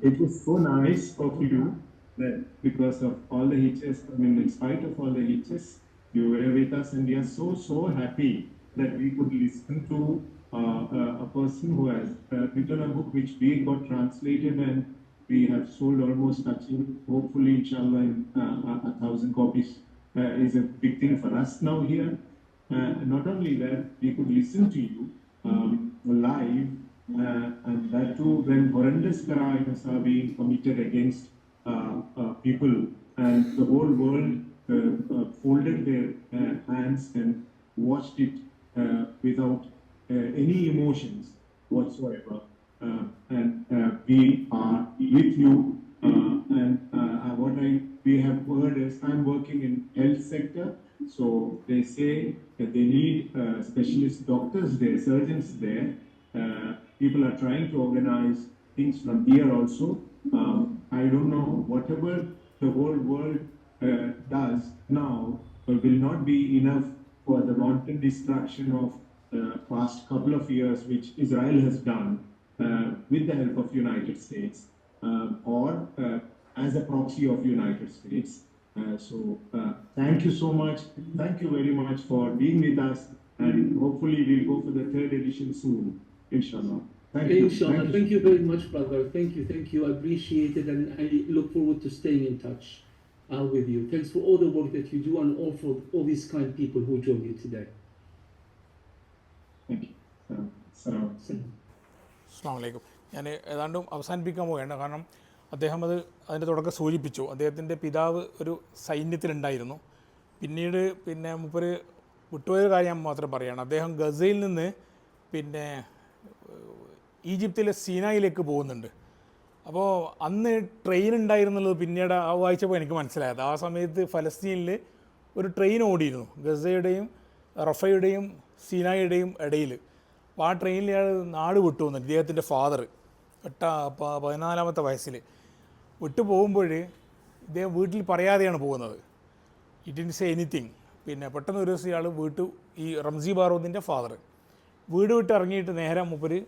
It was so nice of you that because of all the hitches, I mean, in spite of all the hitches, you were with us, and we are so happy that we could listen to a person who has written a book which we got translated and we have sold almost touching, hopefully, inshallah, in 1,000 copies is a big thing for us now here. Not only that, we could listen to you live, and that too when horrendous crimes are being committed against people, and the whole world folded their hands and watched it without any emotions whatsoever. And we are with you. And what we have heard is I'm working in health sector, so they say that they need specialist doctors there, surgeons there. People are trying to organize things from here also. I don't know, whatever the whole world does now will not be enough for the wanton destruction of the past couple of years, which Israel has done with the help of United States or as a proxy of United States. Thank you so much. Thank you very much for being with us, and hopefully we'll go for the third edition soon, inshallah. Thank you. Inshallah. Thank you very much, brother. Thank you. I appreciate it, and I look forward to staying in touch with you. Thanks for all the work that you do, and all for all these kind people who joined you today. Thank you. അസ്സലാമു അലൈക്കും. ഞാൻ ഏതാണ്ടും അവസാനിപ്പിക്കാൻ പോവുകയാണ്. കാരണം അദ്ദേഹം അതിൻ്റെ തുടക്കം സൂചിപ്പിച്ചു. അദ്ദേഹത്തിൻ്റെ പിതാവ് ഒരു സൈന്യത്തിലുണ്ടായിരുന്നു. പിന്നീട് മൂപ്പര് വിട്ടുപോയ കാര്യം മാത്രം പറയുകയാണ്. അദ്ദേഹം ഗസയിൽ നിന്ന് ഈജിപ്തിലെ സീനായിലേക്ക് പോകുന്നുണ്ട്. അപ്പോൾ അന്ന് ട്രെയിൻ ഉണ്ടായിരുന്നുള്ളത് പിന്നീട് വായിച്ചപ്പോൾ എനിക്ക് മനസ്സിലായത്. ആ സമയത്ത് ഫലസ്തീനിൽ ഒരു ട്രെയിൻ ഓടിയിരുന്നു ഗസയുടെയും റഫയുടെയും സീനായിയുടെയും ഇടയിൽ. അപ്പോൾ ആ ട്രെയിനിൽ അയാൾ നാട് വിട്ടു വന്നിട്ട് ഇദ്ദേഹത്തിൻ്റെ ഫാദർ 14-ാമത്തെ വയസ്സിൽ വിട്ടു പോകുമ്പോൾ ഇദ്ദേഹം വീട്ടിൽ പറയാതെയാണ് പോകുന്നത്. It didn't say anything. പെട്ടെന്ന് ഒരു ദിവസം ഇയാൾ ഈ റംസി ബാറൂദിൻ്റെ ഫാദർ വീട് വിട്ട് ഇറങ്ങിയിട്ട് നേരെ മൂപ്പര്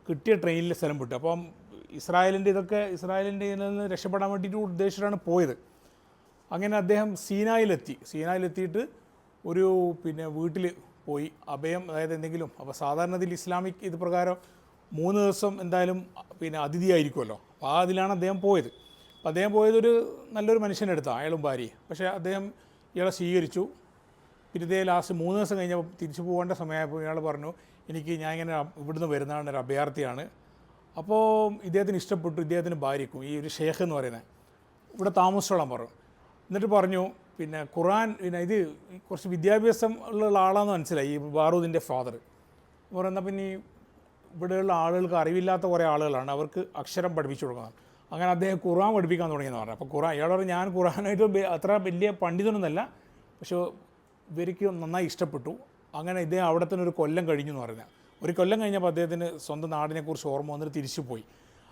കിട്ടിയ ട്രെയിനിൽ സ്ഥലം വിട്ടു. അപ്പം ഇസ്രായേലിൻ്റെ ഇതിൽ നിന്ന് രക്ഷപ്പെടാൻ വേണ്ടിയിട്ട് ഉദ്ദേശിച്ചിട്ടാണ് പോയത്. അങ്ങനെ അദ്ദേഹം സീനായിലെത്തിയിട്ട് ഒരു വീട്ടിൽ പോയി അഭയം, അതായത് എന്തെങ്കിലും. അപ്പോൾ സാധാരണത്തിൽ ഇസ്ലാമിക് ഇത് പ്രകാരം 3 ദിവസം എന്തായാലും അതിഥിയായിരിക്കുമല്ലോ. അപ്പോൾ അതിലാണ് അദ്ദേഹം പോയത്. അപ്പോൾ അദ്ദേഹം പോയതൊരു നല്ലൊരു മനുഷ്യൻ്റെ അടുത്താണ്, അയാളും ഭാര്യയും. പക്ഷേ അദ്ദേഹം ഇയാളെ സ്വീകരിച്ചു. പിന്നെ ലാസ്റ്റ് 3 ദിവസം കഴിഞ്ഞപ്പോൾ തിരിച്ചു പോകേണ്ട സമയമായപ്പോൾ ഇയാൾ പറഞ്ഞു, ഞാൻ ഇങ്ങനെ ഇവിടുന്ന് വരുന്നതാണ്, ഒരു അഭയാർത്ഥിയാണ്. അപ്പോൾ ഇദ്ദേഹത്തിന് ഇഷ്ടപ്പെട്ടു, ഇദ്ദേഹത്തിന് ഭാര്യയ്ക്കും, ഈ ഒരു ഷേഖ് എന്ന് പറയുന്നത്, ഇവിടെ താമസിച്ചോളാൻ പറഞ്ഞു. എന്നിട്ട് പറഞ്ഞു ഖുർആൻ ഇത് കുറച്ച് വിദ്യാഭ്യാസം ഉള്ള ആളാണെന്ന് മനസ്സിലായി ഈ ബാറൂദിൻ്റെ ഫാദർ. പറയുന്നത് പിന്നെ ഇവിടെയുള്ള ആളുകൾക്ക് അറിവില്ലാത്ത കുറേ ആളുകളാണ്, അവർക്ക് അക്ഷരം പഠിപ്പിച്ചു കൊടുക്കുന്നത്. അങ്ങനെ അദ്ദേഹം ഖുർആൻ പഠിപ്പിക്കാൻ തുടങ്ങിയെന്ന് പറഞ്ഞു. അപ്പോൾ ഇയാൾ പറഞ്ഞു, ഞാൻ ഖുർആനായിട്ട് അത്ര വലിയ പണ്ഡിതനൊന്നുമല്ല, പക്ഷേ ഇവർക്ക് നന്നായി ഇഷ്ടപ്പെട്ടു. അങ്ങനെ ഇദ്ദേഹം അവിടെ തന്നെ ഒരു കൊല്ലം കഴിഞ്ഞു എന്ന് പറഞ്ഞാൽ. ഒരു കൊല്ലം കഴിഞ്ഞപ്പോൾ അദ്ദേഹത്തിന് സ്വന്തം നാടിനെക്കുറിച്ച് ഓർമ്മ വന്നിട്ട് തിരിച്ചു പോയി.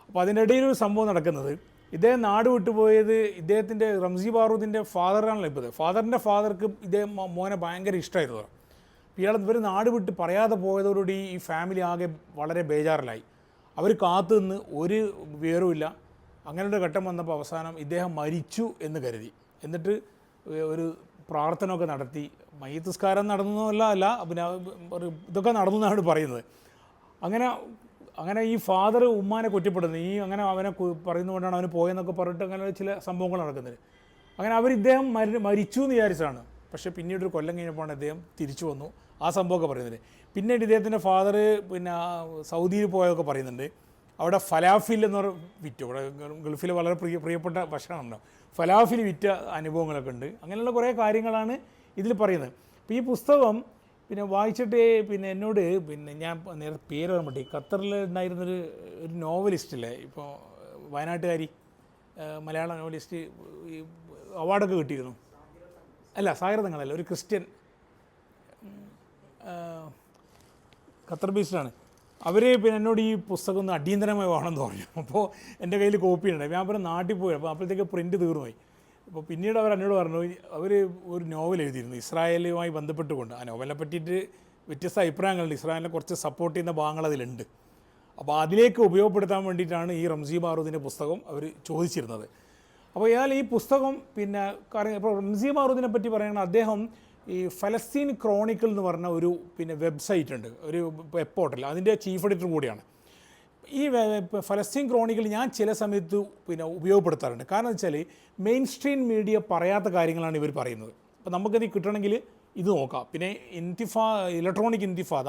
അപ്പോൾ അതിൻ്റെ ഇടയിലൊരു സംഭവം നടക്കുന്നത്, ഇദ്ദേഹം നാട് വിട്ടുപോയത് ഇദ്ദേഹത്തിൻ്റെ റംസി ബാറൂദിൻ്റെ ഫാദറാണല്ലോ. ഇപ്പോൾ ഫാദറിൻ്റെ ഫാദർക്ക് ഇദ്ദേഹം മോനെ ഭയങ്കര ഇഷ്ടമായിരുന്നു. ഇവർ നാട് വിട്ട് പറയാതെ പോയതോടുകൂടി ഈ ഫാമിലി ആകെ വളരെ ബേജാറിലായി. അവർ കാത്തു നിന്ന് ഒരു വിവരവുമില്ല. അങ്ങനെയൊരു ഘട്ടം വന്നപ്പോൾ അവസാനം ഇദ്ദേഹം മരിച്ചു എന്ന് കരുതി. എന്നിട്ട് ഒരു പ്രാർത്ഥന ഒക്കെ നടത്തി. മയ്യിത്ത് നിസ്കാരം നടന്നതല്ല, ഇതൊക്കെ നടന്നു എന്നാണ് പറയുന്നത്. അങ്ങനെ ഈ ഫാദർ ഉമ്മാനെ കുറ്റപ്പെടുന്നത്, അങ്ങനെ അവനെ പറയുന്നതുകൊണ്ടാണ് അവന് പോയെന്നൊക്കെ പറഞ്ഞിട്ട് അങ്ങനെ ചില സംഭവങ്ങൾ നടക്കുന്നത്. അങ്ങനെ ഇദ്ദേഹം മരിച്ചു എന്ന് വിചാരിച്ചാണ്. പക്ഷേ പിന്നീടൊരു കൊല്ലം കഴിഞ്ഞപ്പോഴാണ് ഇദ്ദേഹം തിരിച്ചു വന്നു. ആ സംഭവമൊക്കെ പറയുന്നത്. പിന്നീട് ഇദ്ദേഹത്തിൻ്റെ ഫാദർ സൗദിയിൽ പോയൊക്കെ പറയുന്നുണ്ട്. അവിടെ ഫലാഫിൽ എന്ന് പറഞ്ഞ വിറ്റു. ഇവിടെ ഗൾഫിൽ വളരെ പ്രിയപ്പെട്ട ഭക്ഷണമുണ്ടോ, ഫലാഫിൽ വിറ്റ അനുഭവങ്ങളൊക്കെ ഉണ്ട്. അങ്ങനെയുള്ള കുറേ കാര്യങ്ങളാണ് ഇതിൽ പറയുന്നത്. അപ്പോൾ ഈ പുസ്തകം വായിച്ചിട്ട് എന്നോട് ഞാൻ നേരത്തെ പേര് പറയാൻ പറ്റി, ഖത്തറിൽ ഉണ്ടായിരുന്നൊരു നോവലിസ്റ്റില്ലേ, ഇപ്പോൾ വയനാട്ടുകാരി മലയാള നോവലിസ്റ്റ്, ഈ അവാർഡൊക്കെ കിട്ടിയിരുന്നു. അല്ല, സാഗര തങ്ങളല്ല, ഒരു ക്രിസ്ത്യൻ ഖത്തർ ബേസ്ഡാണ്. അവർ എന്നോട് ഈ പുസ്തകം ഒന്ന് അടിയന്തരമായി വേണമെന്ന് പറഞ്ഞു. അപ്പോൾ എൻ്റെ കയ്യിൽ കോപ്പി ഉണ്ട്. ഞാൻ പറഞ്ഞ നാട്ടിൽ പോയി. അപ്പോൾ അപ്പോഴത്തേക്ക് പ്രിൻറ്റ് തീർന്നുപോയി. അപ്പോൾ പിന്നീട് എന്നോട് പറഞ്ഞു, അവർ ഒരു നോവൽ എഴുതിയിരുന്നു ഇസ്രായേലുമായി ബന്ധപ്പെട്ടുകൊണ്ട്. ആ നോവലിനെ പറ്റിയിട്ട് വ്യത്യസ്ത അഭിപ്രായങ്ങളുണ്ട്. ഇസ്രായേലിനെ കുറച്ച് സപ്പോർട്ട് ചെയ്യുന്ന ഭാഗങ്ങൾ അതിലുണ്ട്. അപ്പോൾ അതിലേക്ക് ഉപയോഗപ്പെടുത്താൻ വേണ്ടിയിട്ടാണ് ഈ റംസി ബാറൂദിൻ്റെ പുസ്തകം അവർ ചോദിച്ചിരുന്നത്. അപ്പോൾ ഏതായാലും ഈ പുസ്തകം പിന്നെ ഇപ്പോൾ റംസി ബാറൂദിനെ പറ്റി പറയുകയാണെങ്കിൽ അദ്ദേഹം ഈ ഫലസ്തീൻ ക്രോണിക്കിൾ എന്ന് പറഞ്ഞ ഒരു പിന്നെ വെബ്സൈറ്റ് ഉണ്ട്, ഒരു വെബ് പോർട്ടൽ, അതിൻ്റെ ചീഫ് എഡിറ്റർ കൂടിയാണ്. ഈ ഫലസ്തീൻ ക്രോണിക്കിൾ ഞാൻ ചില സമയത്ത് പിന്നെ ഉപയോഗപ്പെടുത്താറുണ്ട്. കാരണം എന്ന് വെച്ചാൽ മെയിൻ സ്ട്രീം മീഡിയ പറയാത്ത കാര്യങ്ങളാണ് ഇവർ പറയുന്നത്. അപ്പോൾ നമുക്കത് കിട്ടണമെങ്കിൽ ഇത് നോക്കാം. പിന്നെ ഇലക്ട്രോണിക് ഇൻതിഫാദ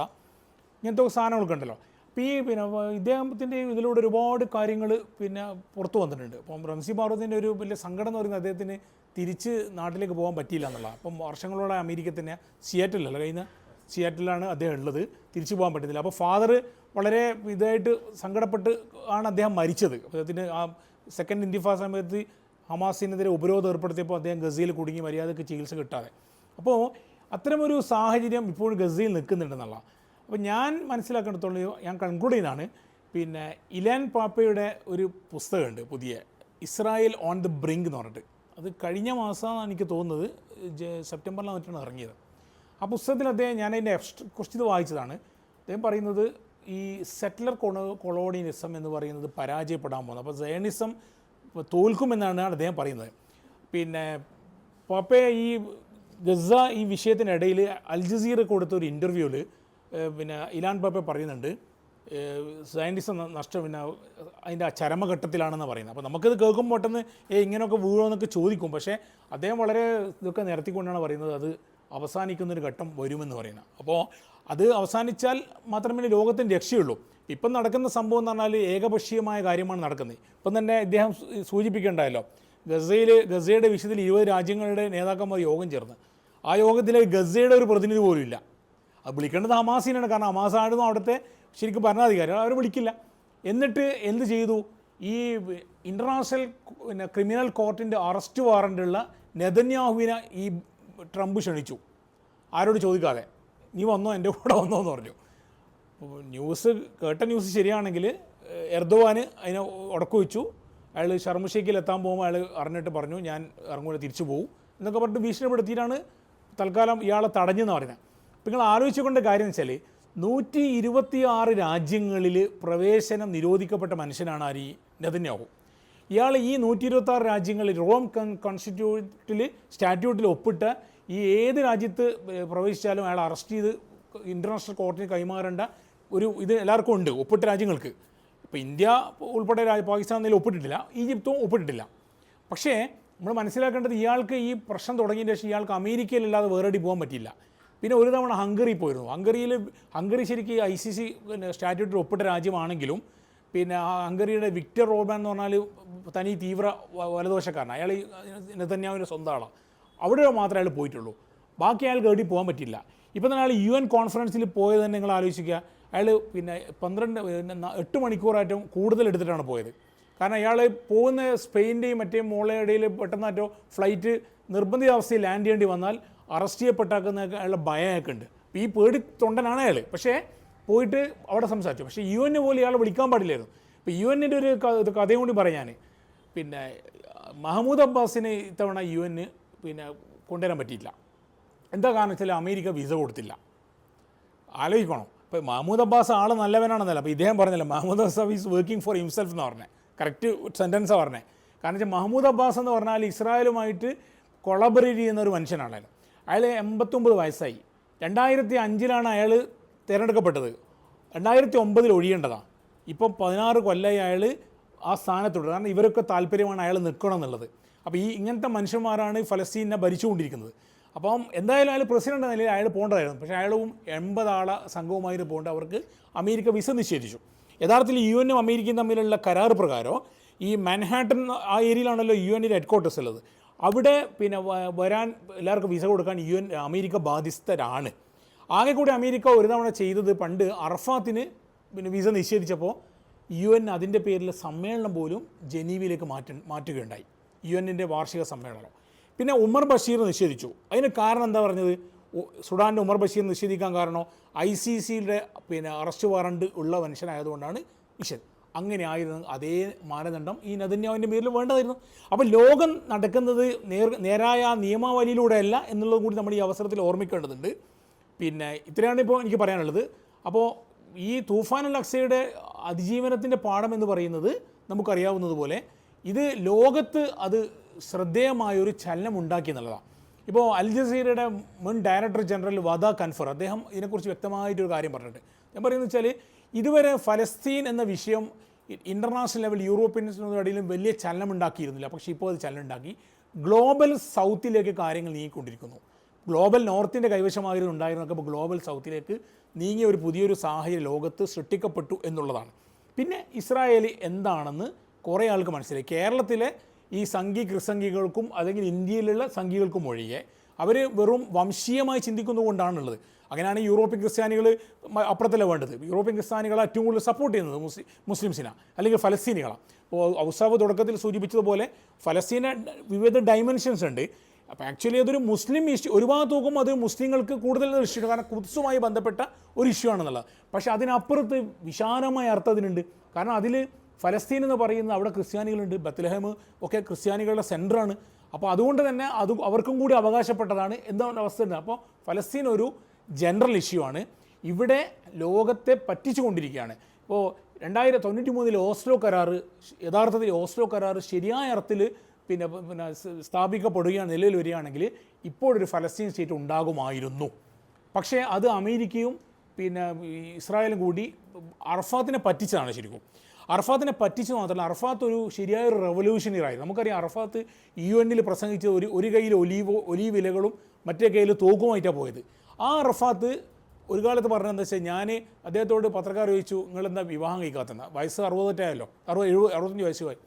ഇങ്ങനത്തെ സാധനങ്ങളൊക്കെ ഉണ്ടല്ലോ. അപ്പോൾ ഈ പിന്നെ ഇദ്ദേഹത്തിൻ്റെ ഇതിലൂടെ ഒരുപാട് കാര്യങ്ങൾ പിന്നെ പുറത്തു വന്നിട്ടുണ്ട്. അപ്പം റംസി ബാറൂദിൻ്റെ ഒരു വലിയ സങ്കടം എന്ന് പറയുന്നത് അദ്ദേഹത്തിന് തിരിച്ച് നാട്ടിലേക്ക് പോകാൻ പറ്റിയില്ല എന്നുള്ളതാണ്. അപ്പം വർഷങ്ങളോടെ അമേരിക്ക തന്നെ സിയാറ്റിലല്ല, കഴിഞ്ഞ സിയാറ്റിലാണ് അദ്ദേഹം ഉള്ളത്, തിരിച്ചു പോകാൻ പറ്റുന്നില്ല. അപ്പോൾ ഫാദർ വളരെ ഇതായിട്ട് സങ്കടപ്പെട്ട് ആണ് അദ്ദേഹം മരിച്ചത്. അദ്ദേഹത്തിന് ആ സെക്കൻഡ് ഇൻതിഫാദ സമയത്ത് ഹമാസിനെതിരെ ഉപരോധം ഏർപ്പെടുത്തിയപ്പോൾ അദ്ദേഹം ഗസയിൽ കുടുങ്ങി മര്യാദയ്ക്ക് ചികിത്സ കിട്ടാതെ. അപ്പോൾ അത്തരമൊരു സാഹചര്യം ഇപ്പോഴും ഗസയിൽ നിൽക്കുന്നുണ്ടെന്നുള്ള. അപ്പോൾ ഞാൻ മനസ്സിലാക്കേണ്ടതുള്ളൂ, ഞാൻ കൺക്ലൂഡ് ചെയ്യുന്നതാണ്, പിന്നെ ഇലാൻ പാപ്പയുടെ ഒരു പുസ്തകമുണ്ട് പുതിയ, ഇസ്രായേൽ ഓൺ ദ ബ്രിങ്ക് എന്ന് പറഞ്ഞിട്ട്. അത് കഴിഞ്ഞ മാസമാണ് എനിക്ക് തോന്നുന്നത്, സെപ്റ്റംബറിലാണ് മറ്റാണ് ഇറങ്ങിയത്. ആ പുസ്തകത്തിൽ അദ്ദേഹം, ഞാൻ അതിൻ്റെ കുറച്ച് ഇത് വായിച്ചതാണ്, അദ്ദേഹം പറയുന്നത് ഈ സെറ്റിലർ കൊളോണിയലിസം എന്ന് പറയുന്നത് പരാജയപ്പെടാൻ പോകുന്നത്. അപ്പോൾ സയണിസം തോൽക്കുമെന്നാണ് അദ്ദേഹം പറയുന്നത്. പിന്നെ പാപ്പയെ ഈ ഗസ ഈ വിഷയത്തിനിടയിൽ അൽ ജസീറ കൊടുത്ത ഒരു ഇൻ്റർവ്യൂവിൽ പിന്നെ ഇലാൻ പാപ്പ പറയുന്നുണ്ട് സയൻറ്റിസം പിന്നെ അതിൻ്റെ ചരമഘട്ടത്തിലാണെന്ന് പറയുന്നത്. അപ്പോൾ നമുക്കത് കേൾക്കുമ്പോൾ പെട്ടെന്ന് ഇങ്ങനെയൊക്കെ വീഴുമെന്നൊക്കെ ചോദിക്കും. പക്ഷേ അദ്ദേഹം വളരെ ഇതൊക്കെ നിരത്തിക്കൊണ്ടാണ് പറയുന്നത് അത് അവസാനിക്കുന്നൊരു ഘട്ടം വരുമെന്ന് പറയുന്നത്. അപ്പോൾ അത് അവസാനിച്ചാൽ മാത്രമേ ലോകത്തിന് രക്ഷയുള്ളൂ. ഇപ്പം നടക്കുന്ന സംഭവം എന്ന് പറഞ്ഞാൽ ഏകപക്ഷീയമായ കാര്യമാണ് നടക്കുന്നത്. ഇപ്പം തന്നെ ഇദ്ദേഹം സൂചിപ്പിക്കേണ്ടതല്ലോ, ഗസയുടെ വിഷയത്തിൽ 20 രാജ്യങ്ങളുടെ നേതാക്കന്മാർ യോഗം ചേർന്ന്, ആ യോഗത്തിൽ ഗസയുടെ ഒരു പ്രതിനിധി പോലും ഇല്ല. അത് വിളിക്കേണ്ടത് ഹമാസിനാണ്. കാരണം ഹമാസായിരുന്നു അവിടുത്തെ ശരിക്കും ഭരണാധികാരി, അവർ വിളിക്കില്ല. എന്നിട്ട് എന്ത് ചെയ്തു, ഈ ഇൻ്റർനാഷണൽ പിന്നെ ക്രിമിനൽ കോർട്ടിൻ്റെ അറസ്റ്റ് വാറൻ്റുള്ള നെതന്യാഹുവിനെ ഈ ട്രംപ് ക്ഷണിച്ചു, ആരോട് ചോദിക്കാതെ. നീ വന്നോ, എൻ്റെ കൂടെ വന്നോ എന്ന് പറഞ്ഞു. കേട്ട ന്യൂസ് ശരിയാണെങ്കിൽ എർദോവാന് അതിനെ ഉടക്കു വെച്ചു. അയാൾ ഷർമ-ഷെയ്ഖിൽ എത്താൻ പോകുമ്പോൾ അയാൾ അറിഞ്ഞിട്ട് പറഞ്ഞു ഞാൻ ഇറങ്ങൂല, തിരിച്ചു പോകും എന്നൊക്കെ പറഞ്ഞിട്ട് ഭീഷണിപ്പെടുത്തിയിട്ടാണ് തൽക്കാലം ഇയാളെ തടഞ്ഞെന്ന് പറയുന്നത്. അപ്പോൾ നിങ്ങൾ ആലോചിച്ചുകൊണ്ട് കാര്യം എന്ന് വെച്ചാൽ 126 രാജ്യങ്ങളിൽ പ്രവേശനം നിരോധിക്കപ്പെട്ട മനുഷ്യനാണ് ആര്, ഈ നെതന്യാഹു. ഇയാൾ ഈ 126 രാജ്യങ്ങളിൽ റോം സ്റ്റാറ്റ്യൂട്ടിൽ ഒപ്പിട്ട ഈ ഏത് രാജ്യത്ത് പ്രവേശിച്ചാലും അയാൾ അറസ്റ്റ് ചെയ്ത് ഇൻ്റർനാഷണൽ കോർട്ടിന് കൈമാറേണ്ട ഒരു ഇത് എല്ലാവർക്കും ഉണ്ട്, ഒപ്പിട്ട രാജ്യങ്ങൾക്ക്. ഇപ്പോൾ ഇന്ത്യ ഉൾപ്പെടെ പാകിസ്ഥാൻ ഇതിൽ ഒപ്പിട്ടിട്ടില്ല, ഈജിപ്തും ഒപ്പിട്ടിട്ടില്ല. പക്ഷേ നമ്മൾ മനസ്സിലാക്കേണ്ടത് ഇയാൾക്ക് ഈ പ്രശ്നം തുടങ്ങിയതിന് ശേഷം ഇയാൾക്ക് അമേരിക്കയിലല്ലാതെ വേറെടി പോകാൻ പറ്റിയില്ല. പിന്നെ ഒരു തവണ ഹംഗറി പോയിരുന്നു. ഹംഗറി ശരിക്കും ICC സ്റ്റാറ്റ്യൂട്ടിൽ ഒപ്പിട്ട രാജ്യമാണെങ്കിലും പിന്നെ ആ ഹംഗറിയുടെ വിക്ടർ ഓർബാൻ എന്ന് പറഞ്ഞാൽ തനി തീവ്ര വലതുവശക്കാരനാണ്. അയാൾ നെതന്യാഹുവിൻ്റെ സ്വന്തം ആളാണ്. അവിടെ മാത്രമേ അയാൾ പോയിട്ടുള്ളൂ, ബാക്കി അയാൾക്ക് എവിടെ പോകാൻ പറ്റില്ല. ഇപ്പോൾ തന്നെ അയാൾ UN കോൺഫറൻസിൽ പോയത് തന്നെ നിങ്ങൾ ആലോചിക്കുക. അയാൾ പിന്നെ 8 മണിക്കൂറായിട്ടും കൂടുതൽ എടുത്തിട്ടാണ് പോയത്. കാരണം അയാൾ പോകുന്ന സ്പെയിൻ്റെയും മറ്റേ മോളയുടെയിൽ പെട്ടെന്നാറ്റോ ഫ്ലൈറ്റ് നിർബന്ധിത അവസ്ഥയിൽ ലാൻഡ് ചെയ്യേണ്ടി വന്നാൽ അറസ്റ്റ് ചെയ്യപ്പെട്ടാക്കുന്ന അയാളുടെ ഭയമൊക്കെ ഉണ്ട്. ഈ പേടി തൊണ്ടനാണ് അയാൾ. പക്ഷേ പോയിട്ട് അവിടെ സംസാരിച്ചു. പക്ഷേ UN പോലും ഇയാളെ വിളിക്കാൻ പാടില്ലായിരുന്നു. ഇപ്പോൾ UN ഒരു കഥയും കൂടി പറയാൻ, പിന്നെ മഹമ്മൂദ് അബ്ബാസിന് ഇത്തവണ UN പിന്നെ കൊണ്ടുവരാൻ പറ്റിയില്ല. എന്താ കാരണം വെച്ചാൽ അമേരിക്ക വിസ കൊടുത്തില്ല. ആലോചിക്കണം. ഇപ്പോൾ മഹമ്മൂദ് അബ്ബാസ് ആൾ നല്ലവനാണെന്നല്ല, അപ്പോൾ ഇദ്ദേഹം പറഞ്ഞില്ല Mahmood Abbas is working for himself എന്ന് പറഞ്ഞത്. കറക്റ്റ് സെൻറ്റൻസാണ് പറഞ്ഞത്. കാരണം വെച്ചാൽ മഹമ്മൂദ് അബ്ബാസ് എന്ന് പറഞ്ഞാൽ ഇസ്രായേലുമായിട്ട് കൊളാബറേറ്റ് ചെയ്യുന്ന ഒരു മനുഷ്യനാണ്. അയാൾ 89 വയസ്സായി. 2005 അയാൾ തിരഞ്ഞെടുക്കപ്പെട്ടത്. 2009 ഒഴിയേണ്ടതാണ്. ഇപ്പം 16 കൊല്ലമായി അയാൾ ആ സ്ഥാനത്തുണ്ട്. കാരണം ഇവരൊക്കെ താല്പര്യമാണ് അയാൾ നിൽക്കണം എന്നുള്ളത്. അപ്പോൾ ഇങ്ങനത്തെ മനുഷ്യന്മാരാണ് ഫലസ്തീനെ ഭരിച്ചുകൊണ്ടിരിക്കുന്നത്. അപ്പം എന്തായാലും അയാൾ പ്രസിഡന്റ് എന്ന നിലയിൽ അയാൾ പോകേണ്ടതായിരുന്നു. പക്ഷേ അയാളും 80 ആളെ സംഘവുമായിട്ട് പോകേണ്ട അവർക്ക് അമേരിക്ക വിസ നിഷേധിച്ചു. യഥാർത്ഥത്തിൽ UN അമേരിക്കയും തമ്മിലുള്ള കരാർ പ്രകാരം ഈ മാൻഹാട്ടൻ ആ ഏരിയയിലാണല്ലോ UN ഹെഡ്ക്വാർട്ടേഴ്സ് ഉള്ളത്. അവിടെ പിന്നെ വരാൻ എല്ലാവർക്കും വിസ കൊടുക്കാൻ അമേരിക്ക ബാധ്യസ്ഥരാണ്. ആകെ കൂടി അമേരിക്ക ഒരു തവണ ചെയ്തത് പണ്ട് അറഫാത്തിന് പിന്നെ വിസ നിഷേധിച്ചപ്പോൾ UN അതിൻ്റെ പേരിൽ സമ്മേളനം പോലും ജനീവയിലേക്ക് മാറ്റുകയുണ്ടായി. UN വാർഷിക സമ്മേളനം. പിന്നെ ഉമർ ബഷീർ നിഷേധിച്ചു. അതിന് കാരണം എന്താ പറഞ്ഞത്, സുഡാൻ്റെ ഉമർ ബഷീർ നിഷേധിക്കാൻ കാരണം ICCയുടെ പിന്നെ അറസ്റ്റ് വാറണ്ട് ഉള്ള മനുഷ്യനായതുകൊണ്ടാണ് നിഷേധം. അങ്ങനെ ആയിരുന്നു അതേ മാനദണ്ഡം ഈ നെതന്യാഹുവിൻ്റെ പേരിൽ വേണ്ടതായിരുന്നു. അപ്പോൾ ലോകം നടക്കുന്നത് നേരായ നിയമാവലിയിലൂടെയല്ല എന്നുള്ളത് കൂടി നമ്മൾ ഈ അവസരത്തിൽ ഓർമ്മിക്കേണ്ടതുണ്ട്. പിന്നെ ഇത്രയാണ് ഇപ്പോൾ എനിക്ക് പറയാനുള്ളത്. അപ്പോൾ ഈ തൂഫാൻ അൽ അക്സയുടെ അതിജീവനത്തിൻ്റെ പാഠം എന്ന് പറയുന്നത് നമുക്കറിയാവുന്നതുപോലെ ഇത് ലോകത്ത് അത് ശ്രദ്ധേയമായൊരു ചലനം ഉണ്ടാക്കി എന്നുള്ളതാണ്. ഇപ്പോൾ അൽ ജസീറയുടെ മുൻ ഡയറക്ടർ ജനറൽ വദ കൻഫർ അദ്ദേഹം ഇതിനെക്കുറിച്ച് വ്യക്തമായിട്ടൊരു കാര്യം പറഞ്ഞിട്ടുണ്ട്. ഞാൻ പറയുന്നത് വെച്ചാൽ ഇതുവരെ ഫലസ്തീൻ എന്ന വിഷയം ഇൻ്റർനാഷണൽ ലെവൽ യൂറോപ്യൻസിനും ഇടയിലും വലിയ ചലനം ഉണ്ടാക്കിയിരുന്നില്ല. പക്ഷേ ഇപ്പോൾ അത് ചലനം ഉണ്ടാക്കി ഗ്ലോബൽ സൗത്തിലേക്ക് കാര്യങ്ങൾ നീങ്ങിക്കൊണ്ടിരിക്കുന്നു. ഗ്ലോബൽ നോർത്തിൻ്റെ കൈവശമായിരുന്നു ഉണ്ടായിരുന്നൊക്കെ ഇപ്പോൾ ഗ്ലോബൽ സൗത്തിലേക്ക് നീങ്ങിയ ഒരു പുതിയൊരു സാഹചര്യം ലോകത്ത് സൃഷ്ടിക്കപ്പെട്ടു എന്നുള്ളതാണ്. പിന്നെ ഇസ്രായേൽ എന്താണെന്ന് കുറേ ആൾക്ക് മനസ്സിലായി. കേരളത്തിലെ ഈ സംഘി ക്രിസംഘികൾക്കും അല്ലെങ്കിൽ ഇന്ത്യയിലുള്ള സംഘികൾക്കും ഒഴികെ അവർ വെറും വംശീയമായി ചിന്തിക്കുന്നതുകൊണ്ടാണുള്ളത്. അങ്ങനെയാണ് യൂറോപ്യൻ ക്രിസ്ത്യാനികൾ അപ്പുറത്തല്ല വേണ്ടത്. യൂറോപ്യൻ ക്രിസ്ത്യാനികളെ ഏറ്റവും കൂടുതൽ സപ്പോർട്ട് ചെയ്യുന്നത് മുസ്ലിംസിനാണ് അല്ലെങ്കിൽ ഫലസ്തീനികളാണ്. ഇപ്പോൾ ഔസാഫ് തുടക്കത്തിൽ സൂചിപ്പിച്ചതുപോലെ ഫലസ്തീന് വിവിധ ഡൈമെൻഷൻസ് ഉണ്ട്. അപ്പോൾ ആക്ച്വലി അതൊരു മുസ്ലിം ഇഷ്യൂ, ഒരു ഭാഗത്ത് നോക്കുമ്പോൾ അത് മുസ്ലിങ്ങൾക്ക് കൂടുതൽ ഇഷ്യൂ ആണ്, കാരണം ഖുദ്സുമായി ബന്ധപ്പെട്ട ഒരു ഇഷ്യൂ ആണെന്നുള്ളത്. പക്ഷേ അതിനപ്പുറത്ത് വിശാലമായ അർത്ഥം അതിനുണ്ട്. കാരണം അതിൽ ഫലസ്തീൻ എന്ന് പറയുന്നത് അവിടെ ക്രിസ്ത്യാനികളുണ്ട്, ബത്ലഹേം ഒക്കെ ക്രിസ്ത്യാനികളുടെ സെൻറ്ററാണ്. അപ്പോൾ അതുകൊണ്ട് തന്നെ അത് അവർക്കും കൂടി അവകാശപ്പെട്ടതാണ് എന്താണ് അവസ്ഥ ഉണ്ട്. അപ്പോൾ ഫലസ്തീൻ ഒരു ജനറൽ ഇഷ്യൂ ആണ്, ഇവിടെ ലോകത്തെ പറ്റിച്ചുകൊണ്ടിരിക്കുകയാണ്. ഇപ്പോൾ 1993 ഓസ്ലോ കരാർ, യഥാർത്ഥത്തിൽ ഓസ്ലോ കരാർ ശരിയായ അർത്ഥത്തിൽ പിന്നെ സ്ഥാപിക്കപ്പെടുകയാണ്, നിലവിൽ വരികയാണെങ്കിൽ ഇപ്പോഴൊരു ഫലസ്തീൻ സ്റ്റേറ്റ് ഉണ്ടാകുമായിരുന്നു. പക്ഷേ അത് അമേരിക്കയും പിന്നെ ഇസ്രായേലും കൂടി അറഫാത്തിനെ പറ്റിച്ചതാണ്. ശരിക്കും അറഫാത്തിനെ പറ്റിച്ച് മാത്രമല്ല, അറഫാത്ത് ഒരു ശരിയായൊരു റെവല്യൂഷണറി ആയിരുന്നു. നമുക്കറിയാം അറഫാത്ത് UN പ്രസംഗിച്ച ഒരു കയ്യിൽ ഒലീവ് ഇലകളും മറ്റേ കയ്യിൽ തോക്കുമായിട്ടാണ് പോയത്. ആ അറഫാത്ത് ഒരു കാലത്ത് പറഞ്ഞത് എന്താ വെച്ചാൽ, ഞാൻ അദ്ദേഹത്തോട് പത്രക്കാർ ചോദിച്ചു നിങ്ങളെന്താ വിവാഹം കഴിക്കാത്തതെന്ന്. വയസ്സ് 65 65 വയസ്സുമായി.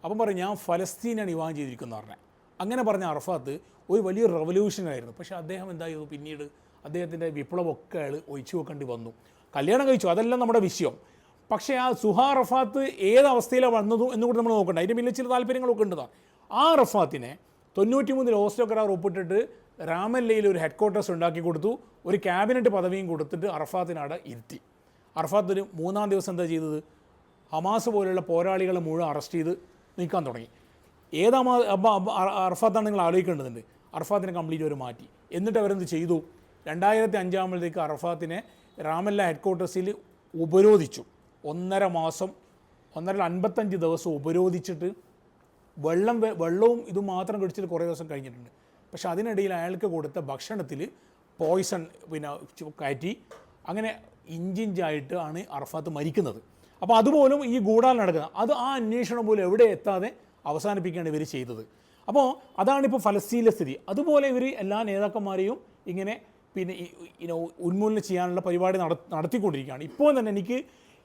അപ്പം പറയും ഞാൻ ഫലസ്തീനാണ് വിവാഹം ചെയ്തിരിക്കുന്നത് പറഞ്ഞത്. അങ്ങനെ പറഞ്ഞ അറഫാത്ത് ഒരു വലിയ റെവല്യൂഷനായിരുന്നു. പക്ഷേ അദ്ദേഹം എന്താ ചെയ്തു, പിന്നീട് അദ്ദേഹത്തിൻ്റെ വിപ്ലവമൊക്കെ അയാൾ ഒഴിച്ചു വെക്കേണ്ടി വന്നു. കല്യാണം കഴിച്ചു, അതെല്ലാം നമ്മുടെ വിഷയം. പക്ഷേ ആ സുഹാ അറഫാത്ത് ഏത് അവസ്ഥയിലാണ് വന്നതും എന്നുകൂടി നമ്മൾ നോക്കണ്ട. അതിൻ്റെ പിന്നിൽ ചില താല്പര്യങ്ങളൊക്കെ ഉണ്ടതാണ്. ആ അറഫാത്തിനെ 93 ഓസ്ലോ കരാർ ഒപ്പിട്ടിട്ട് രാമല്ലയിൽ ഒരു ഹെഡ് ക്വാർട്ടേഴ്സ് ഉണ്ടാക്കി കൊടുത്തു, ഒരു ക്യാബിനറ്റ് പദവിയും കൊടുത്തിട്ട് അറഫാത്തിനവിടെ ഇരുത്തി. അറഫാത്തിന് 3-ാം ദിവസം എന്താ ചെയ്തത്, ഹമാസ് പോലുള്ള പോരാളികളെ മുഴുവൻ അറസ്റ്റ് ചെയ്ത് നീക്കാൻ തുടങ്ങി. ഏത് അറഫാത്താണ് നിങ്ങൾ ആലോചിക്കേണ്ടതുണ്ട്. അറഫാത്തിനെ കംപ്ലീറ്റ് അവർ മാറ്റി. എന്നിട്ട് അവരെന്ത് ചെയ്തു, 2005 അറഫാത്തിനെ രാമല്ല ഹെഡ് ക്വാർട്ടേഴ്സിൽ ഉപരോധിച്ചു. 1.5 മാസം 55 ദിവസം ഉപരോധിച്ചിട്ട് വെള്ളവും ഇതും മാത്രം കഴിച്ചിട്ട് കുറേ ദിവസം കഴിഞ്ഞിട്ടുണ്ട്. പക്ഷെ അതിനിടയിൽ അയാൾക്ക് കൊടുത്ത ഭക്ഷണത്തിൽ പോയിസൺ പിന്നെ കയറ്റി, അങ്ങനെ ഇഞ്ചിഞ്ചായിട്ട് ആണ് അറഫാത്ത് മരിക്കുന്നത്. അപ്പോൾ അതുപോലും ഈ ഗൂഢാൽ നടക്കുന്നത്, അത് ആ അന്വേഷണം പോലും എവിടെ എത്താതെ അവസാനിപ്പിക്കുകയാണ് ഇവർ ചെയ്തത്. അപ്പോൾ അതാണിപ്പോൾ ഫലസ്തീനിലെ സ്ഥിതി. അതുപോലെ ഇവർ എല്ലാ നേതാക്കന്മാരെയും ഇങ്ങനെ പിന്നെ ഉന്മൂലനം ചെയ്യാനുള്ള പരിപാടി നടത്തിക്കൊണ്ടിരിക്കുകയാണ്. ഇപ്പോൾ തന്നെ എനിക്ക്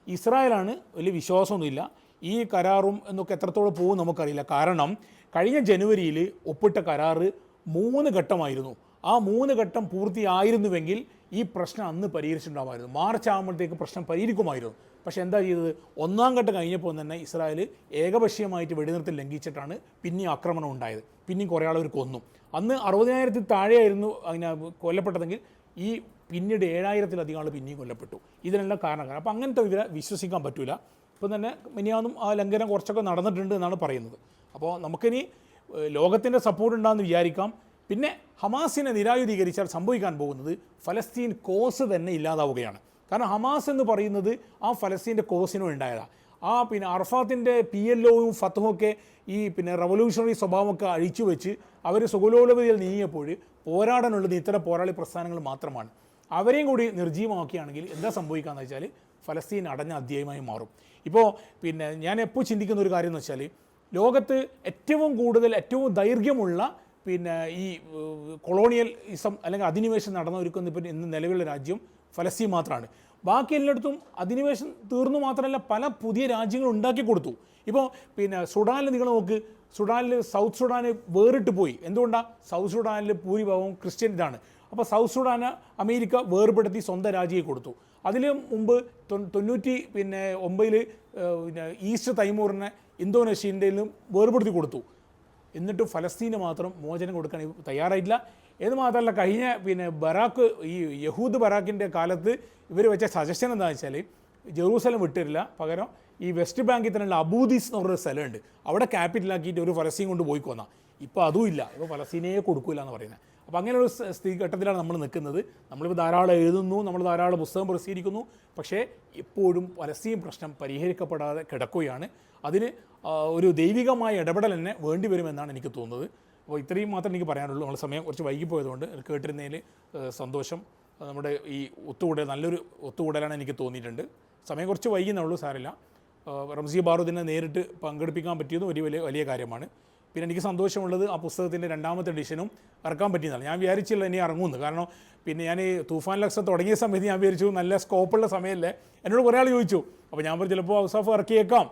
ഇസ്രായേലാണ് വലിയ വിശ്വാസമൊന്നുമില്ല. ഈ കരാറും എന്നൊക്കെ എത്രത്തോളം പോകും നമുക്കറിയില്ല. കാരണം കഴിഞ്ഞ ജനുവരിയിൽ ഒപ്പിട്ട കരാറ് 3 ഘട്ടമായിരുന്നു. ആ 3 ഘട്ടം പൂർത്തിയായിരുന്നുവെങ്കിൽ ഈ പ്രശ്നം അന്ന് പരിഹരിച്ചിട്ടുണ്ടാകുമായിരുന്നു. മാർച്ച് ആകുമ്പോഴത്തേക്ക് പ്രശ്നം പരിഹരിക്കുമായിരുന്നു. പക്ഷേ എന്താ ചെയ്തത്, 1-ാം ഘട്ടം കഴിഞ്ഞപ്പോൾ തന്നെ ഇസ്രായേൽ ഏകപക്ഷീയമായിട്ട് വെടിനിർത്തൽ ലംഘിച്ചിട്ടാണ് പിന്നെയും ആക്രമണം ഉണ്ടായത്. പിന്നെയും കുറേ ആളവർ കൊന്നു. അന്ന് 60,000-ൽ താഴെയായിരുന്നു അതിനെ കൊല്ലപ്പെട്ടതെങ്കിൽ ഈ പിന്നീട് 7,000-ലധികം ആൾ പിന്നെയും കൊല്ലപ്പെട്ടു. ഇതിനെല്ലാം കാരണക്കാർ. അപ്പോൾ അങ്ങനത്തെ ഇവരെ വിശ്വസിക്കാൻ പറ്റില്ല. ഇപ്പം തന്നെ മിനിയാന്നും ആ ലംഘനം കുറച്ചൊക്കെ നടന്നിട്ടുണ്ട് എന്നാണ് പറയുന്നത്. അപ്പോൾ നമുക്കിനി ലോകത്തിൻ്റെ സപ്പോർട്ട് ഉണ്ടാകുമെന്ന് വിചാരിക്കാം. പിന്നെ ഹമാസിനെ നിരായുധീകരിച്ചാൽ സംഭവിക്കാൻ പോകുന്നത് ഫലസ്തീൻ കോസ് തന്നെ ഇല്ലാതാവുകയാണ്. കാരണം ഹമാസ് എന്ന് പറയുന്നത് ആ ഫലസ്തീൻ്റെ കോസിനും ഉണ്ടായതാണ്. ആ പിന്നെ അറഫാത്തിൻ്റെ PLOയും ഫത്തഹും ഒക്കെ ഈ പിന്നെ റവല്യൂഷണറി സ്വഭാവമൊക്കെ അഴിച്ചു വെച്ച് അവർ സുഗലോലപതിയിൽ നീങ്ങിയപ്പോൾ പോരാടാനുള്ളത് ഇത്തരം പോരാളി പ്രസ്ഥാനങ്ങൾ മാത്രമാണ്. അവരെയും കൂടി നിർജ്ജീവമാക്കുകയാണെങ്കിൽ എന്താ സംഭവിക്കുകയെന്ന് വെച്ചാൽ ഫലസ്തീൻ അടഞ്ഞ അധ്യായമായി മാറും. ഇപ്പോൾ പിന്നെ ഞാൻ എപ്പോൾ ചിന്തിക്കുന്ന ഒരു കാര്യം എന്ന് വെച്ചാൽ, ലോകത്ത് ഏറ്റവും ദൈർഘ്യമുള്ള പിന്നെ ഈ കൊളോണിയലിസം അല്ലെങ്കിൽ അധിനിവേശം നടന്നൊരുക്കുന്ന ഇപ്പോൾ ഇന്ന് നിലവിലുള്ള രാജ്യം ഫലസ്തീൻ മാത്രമാണ്. ബാക്കി എല്ലായിടത്തും അധിനിവേശം തീർന്നു മാത്രമല്ല, പല പുതിയ രാജ്യങ്ങൾ ഉണ്ടാക്കി കൊടുത്തു. ഇപ്പോൾ പിന്നെ സുഡാനിൽ നിങ്ങൾ നോക്ക്, സൗത്ത് സുഡാന് വേറിട്ട് പോയി. എന്തുകൊണ്ടാണ്? സൗത്ത് സുഡാനിൽ ഭൂരിഭാഗവും ക്രിസ്ത്യൻ ഇതാണ്. അപ്പോൾ സൗത്ത് സുഡാന് അമേരിക്ക വേർപെടുത്തി സ്വന്തം രാജ്യം കൊടുത്തു. അതിന് മുമ്പ് 99 പിന്നെ ഈസ്റ്റ് തൈമൂറിനെ ഇന്തോനേഷ്യൻ്റെയിലും വേർപെടുത്തി കൊടുത്തു. എന്നിട്ടും ഫലസ്തീന് മാത്രം മോചനം കൊടുക്കാൻ തയ്യാറായിട്ടില്ല. എന്ന് മാത്രമല്ല, കഴിഞ്ഞ പിന്നെ ഈ യഹൂദ് ബറാക്കിൻ്റെ കാലത്ത് ഇവർ വെച്ച സജഷൻ എന്താണെന്ന് വെച്ചാൽ ജെറൂസലം വിട്ടിരില്ല, പകരം ഈ വെസ്റ്റ് ബാങ്കിൽ തന്നെയുള്ള അബൂദീസ് എന്ന് പറഞ്ഞൊരു സ്ഥലമുണ്ട്, അവിടെ ക്യാപിറ്റലാക്കിയിട്ട് ഒരു ഫലസ്തീൻ കൊണ്ട് പോയിക്കൊന്നാ. ഇപ്പോൾ അതും ഇല്ല. ഇപ്പോൾ ഫലസ്തീനയെ കൊടുക്കില്ല എന്ന് പറയുന്നത്. അപ്പോൾ അങ്ങനെയുള്ള സ്ഥിതി ഘട്ടത്തിലാണ് നമ്മൾ നിൽക്കുന്നത്. നമ്മളിപ്പോൾ ധാരാളം എഴുതുന്നു, നമ്മൾ ധാരാളം പുസ്തകം പ്രസിദ്ധീകരിക്കുന്നു, പക്ഷേ ഇപ്പോഴും പലസ്തീൻ പ്രശ്നം പരിഹരിക്കപ്പെടാതെ കിടക്കുകയാണ്. അതിന് ഒരു ദൈവികമായ ഇടപെടൽ തന്നെ വേണ്ടി വരുമെന്നാണ് എനിക്ക് തോന്നുന്നത്. അപ്പോൾ ഇത്രയും മാത്രമേ എനിക്ക് പറയാനുള്ളൂ. നമ്മൾ സമയം കുറച്ച് വൈകിപ്പോയതുകൊണ്ട് കേട്ടിരുന്നതിൽ സന്തോഷം. നമ്മുടെ ഈ നല്ലൊരു ഒത്തുകൂടലാണ് എനിക്ക് തോന്നിയിട്ടുണ്ട്. സമയം കുറച്ച് വൈകുന്നുള്ളൂ, സാരമില്ല. റംസി ബാറുദ്ദീനെ നേരിട്ട് പങ്കെടുപ്പിക്കാൻ പറ്റിയതും വലിയ കാര്യമാണ്. പിന്നെ എനിക്ക് സന്തോഷമുള്ളത് ആ പുസ്തകത്തിൻ്റെ 2ാമത്തെ എഡിഷനും ഇറക്കാൻ പറ്റിയതാണ്. ഞാൻ വിചാരിച്ചില്ല ഇനി ഇറങ്ങുമെന്ന്. കാരണം പിന്നെ ഞാൻ തൂഫാൻ ലക്ഷം തുടങ്ങിയ സമയത്ത് ഞാൻ വിചാരിച്ചു നല്ല സ്കോപ്പുള്ള സമയമല്ലേ. എന്നോട് കുറേ ആൾ ചോദിച്ചു. അപ്പോൾ ഞാൻ പറഞ്ഞു ചിലപ്പോൾ ഔസാഫ് ഇറക്കിയേക്കാം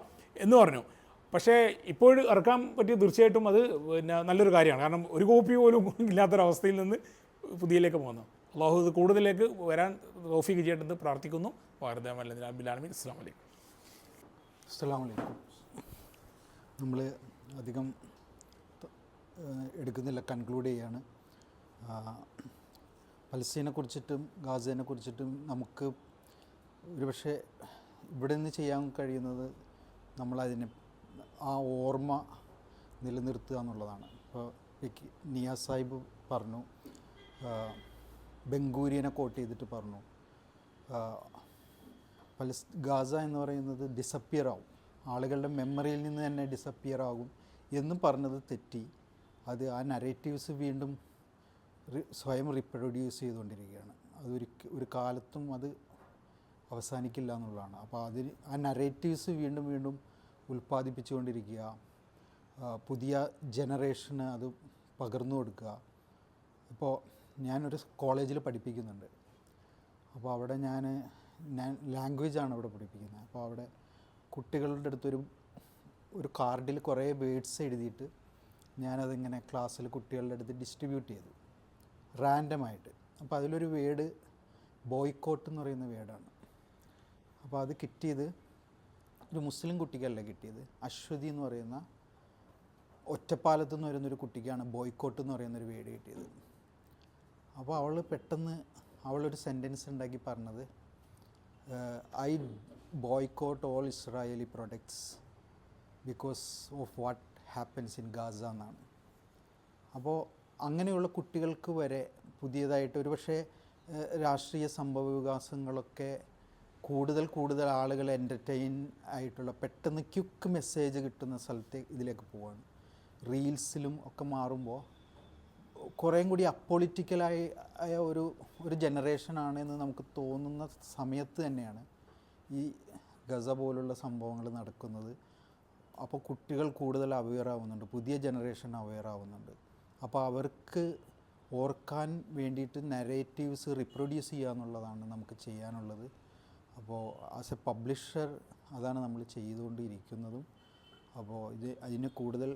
എന്ന് പറഞ്ഞു. പക്ഷേ ഇപ്പോൾ ഇറക്കാൻ പറ്റിയ തീർച്ചയായിട്ടും അത് പിന്നെ നല്ലൊരു കാര്യമാണ്. കാരണം ഒരു കോപ്പി പോലും ഇല്ലാത്തൊരവസ്ഥയിൽ നിന്ന് പുതിയതിലേക്ക് പോകുന്നു. അള്ളാഹു ഇത് കൂടുതലേക്ക് വരാൻ തൗഫീഖ് ചെയ്യേണ്ടത് പ്രാർത്ഥിക്കുന്നു. വാർദ്ദാമല്ല ബിലാലമീൻ. അസ്സലാമു അലൈക്കും. അസ്സലാമു അലൈക്കും. നമ്മൾ അധികം എടുക്കുന്നില്ല, കൺക്ലൂഡ് ചെയ്യാണ്. പലസ്തീനെ കുറിച്ചിട്ടും ഗാസയെ കുറിച്ചിട്ടും നമുക്ക് ഒരുപക്ഷെ ഇവിടെ നിന്ന് ചെയ്യാൻ കഴിയുന്നത് നമ്മളതിനെ ആ ഓർമ്മ നിലനിർത്തുക എന്നുള്ളതാണ്. ഇപ്പോൾ നിയാസ് സാഹിബ് പറഞ്ഞു, ബെൻഗൂരിയനെ കോട്ട് ചെയ്തിട്ട് പറഞ്ഞു, ഗാസ എന്ന് പറയുന്നത് ഡിസപ്പിയർ ആവും, ആളുകളുടെ മെമ്മറിയിൽ നിന്ന് തന്നെ ഡിസപ്പിയർ ആകും എന്നും പറഞ്ഞത് തെറ്റി. അത് ആ നരേറ്റീവ്സ് വീണ്ടും സ്വയം റീപ്രൊഡ്യൂസ് ചെയ്തുകൊണ്ടിരിക്കുകയാണ്. ഒരു കാലത്തും അത് അവസാനിക്കില്ല എന്നുള്ളതാണ്. അപ്പോൾ ആ നരേറ്റീവ്സ് വീണ്ടും വീണ്ടും ഉൽപ്പാദിപ്പിച്ചുകൊണ്ടിരിക്കുക, പുതിയ ജനറേഷന് അത് പകർന്നു കൊടുക്കുക. ഇപ്പോൾ ഞാനൊരു കോളേജിൽ പഠിപ്പിക്കുന്നുണ്ട്. അപ്പോൾ അവിടെ ഞാൻ ലാംഗ്വേജാണ് അവിടെ പഠിപ്പിക്കുന്നത്. അപ്പോൾ അവിടെ കുട്ടികളുടെ അടുത്തൊരു കാർഡിൽ കുറേ വേർഡ്സ് എഴുതിയിട്ട് ഞാനതിങ്ങനെ ക്ലാസ്സിൽ കുട്ടികളുടെ അടുത്ത് ഡിസ്ട്രിബ്യൂട്ട് ചെയ്തു റാൻഡമായിട്ട്. അപ്പോൾ അതിലൊരു വേർഡ് ബോയ്ക്കോട്ട് എന്ന് പറയുന്ന വേർഡാണ്. അപ്പോൾ അത് കിട്ടിയത് ഒരു മുസ്ലിം കുട്ടിക്കല്ല കിട്ടിയത്, അശ്വതി എന്ന് പറയുന്ന ഒറ്റപ്പാലത്ത് നിന്ന് വരുന്നൊരു കുട്ടിക്കാണ് ബോയ്ക്കോട്ട് എന്ന് പറയുന്നൊരു വേർഡ് കിട്ടിയത്. അപ്പോൾ അവൾ പെട്ടെന്ന് അവളൊരു സെൻറ്റൻസ് ഉണ്ടാക്കി പറഞ്ഞത്, I boycott all Israeli products because of what happens in Gaza എന്നാണ്. അപ്പോൾ അങ്ങനെയുള്ള കുട്ടികൾക്ക് വരെ പുതിയതായിട്ട് ഒരുപക്ഷെ രാഷ്ട്രീയ സംഭവ വികാസങ്ങളൊക്കെ കൂടുതൽ ആളുകൾ എൻ്റർടൈൻ ആയിട്ടുള്ള പെട്ടെന്ന് ക്വിക്ക് മെസ്സേജ് കിട്ടുന്ന സ്ഥലത്തേക്ക് ഇതിലേക്ക് പോവാണ്. റീൽസിലും ഒക്കെ മാറുമ്പോൾ കുറേയും കൂടി അപ്പൊളിറ്റിക്കലായ ഒരു ജനറേഷനാണെന്ന് നമുക്ക് തോന്നുന്ന സമയത്ത് തന്നെയാണ് ഈ ഗസ പോലുള്ള സംഭവങ്ങൾ നടക്കുന്നത്. അപ്പോൾ കുട്ടികൾ കൂടുതൽ അവെയർ ആവുന്നുണ്ട്, പുതിയ ജനറേഷൻ അവെയർ ആവുന്നുണ്ട്. അപ്പോൾ അവർക്ക് ഓർക്കാൻ വേണ്ടിയിട്ട് നരേറ്റീവ്സ് റിപ്രൊഡ്യൂസ് ചെയ്യുക എന്നുള്ളതാണ് നമുക്ക് ചെയ്യാനുള്ളത്. അപ്പോൾ ആസ് എ പബ്ലിഷർ അതാണ് നമ്മൾ ചെയ്തുകൊണ്ടിരിക്കുന്നതും. അപ്പോൾ അതിന് കൂടുതൽ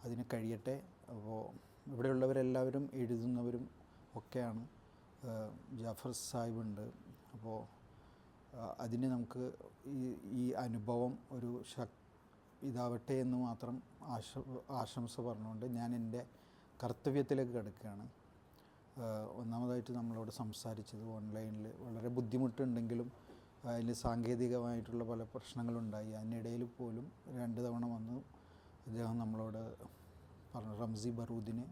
അതിന് കഴിയട്ടെ. അപ്പോൾ ഇവിടെയുള്ളവരെല്ലാവരും എഴുതുന്നവരും ഒക്കെയാണ്. ജാഫർ സാഹിബുണ്ട്. അപ്പോൾ അതിന് നമുക്ക് ഈ അനുഭവം ഒരു ഇതാവട്ടെ എന്ന് മാത്രം ആശംസ പറഞ്ഞുകൊണ്ട് ഞാൻ എൻ്റെ കർത്തവ്യത്തിലേക്ക് കിടക്കുകയാണ്. ഒന്നാമതായിട്ട് നമ്മളോട് സംസാരിച്ചത് ഓൺലൈനിൽ വളരെ ബുദ്ധിമുട്ടുണ്ടെങ്കിലും അതിൽ സാങ്കേതികമായിട്ടുള്ള പല പ്രശ്നങ്ങളുണ്ടായി. അതിനിടയിൽ പോലും 2 തവണ വന്നു അദ്ദേഹം നമ്മളോട് പറഞ്ഞു. റംസി ബറൂദിന്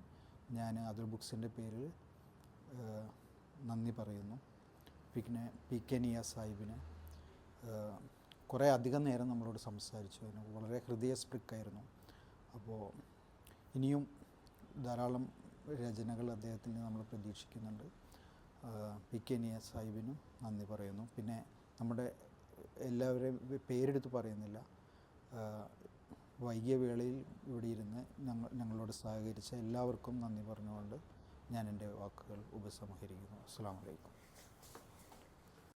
ഞാൻ അതുൽ ബുക്സിൻ്റെ പേരിൽ നന്ദി പറയുന്നു. പിന്നെ PK നിയാസ് സാഹിബിന് കുറേ അധികം നേരം നമ്മളോട് സംസാരിച്ചു. അതിന് വളരെ ഹൃദയസ്പൃക്കായിരുന്നു. അപ്പോൾ ഇനിയും ധാരാളം രചനകൾ അദ്ദേഹത്തിൽ നിന്ന് നമ്മൾ പ്രതീക്ഷിക്കുന്നുണ്ട്. PK നിയാസ് സാഹിബിനും നന്ദി പറയുന്നു. പിന്നെ നമ്മുടെ എല്ലാവരെയും പേരെടുത്ത് പറയുന്നില്ല, വൈകിയ വേളയിൽ ഇവിടെ ഇരുന്ന് ഞങ്ങളോട് സഹകരിച്ച എല്ലാവർക്കും നന്ദി പറഞ്ഞുകൊണ്ട് ഞാൻ എൻ്റെ വാക്കുകൾ ഉപസംഹരിക്കുന്നു. അസ്സലാമു അലൈക്കും.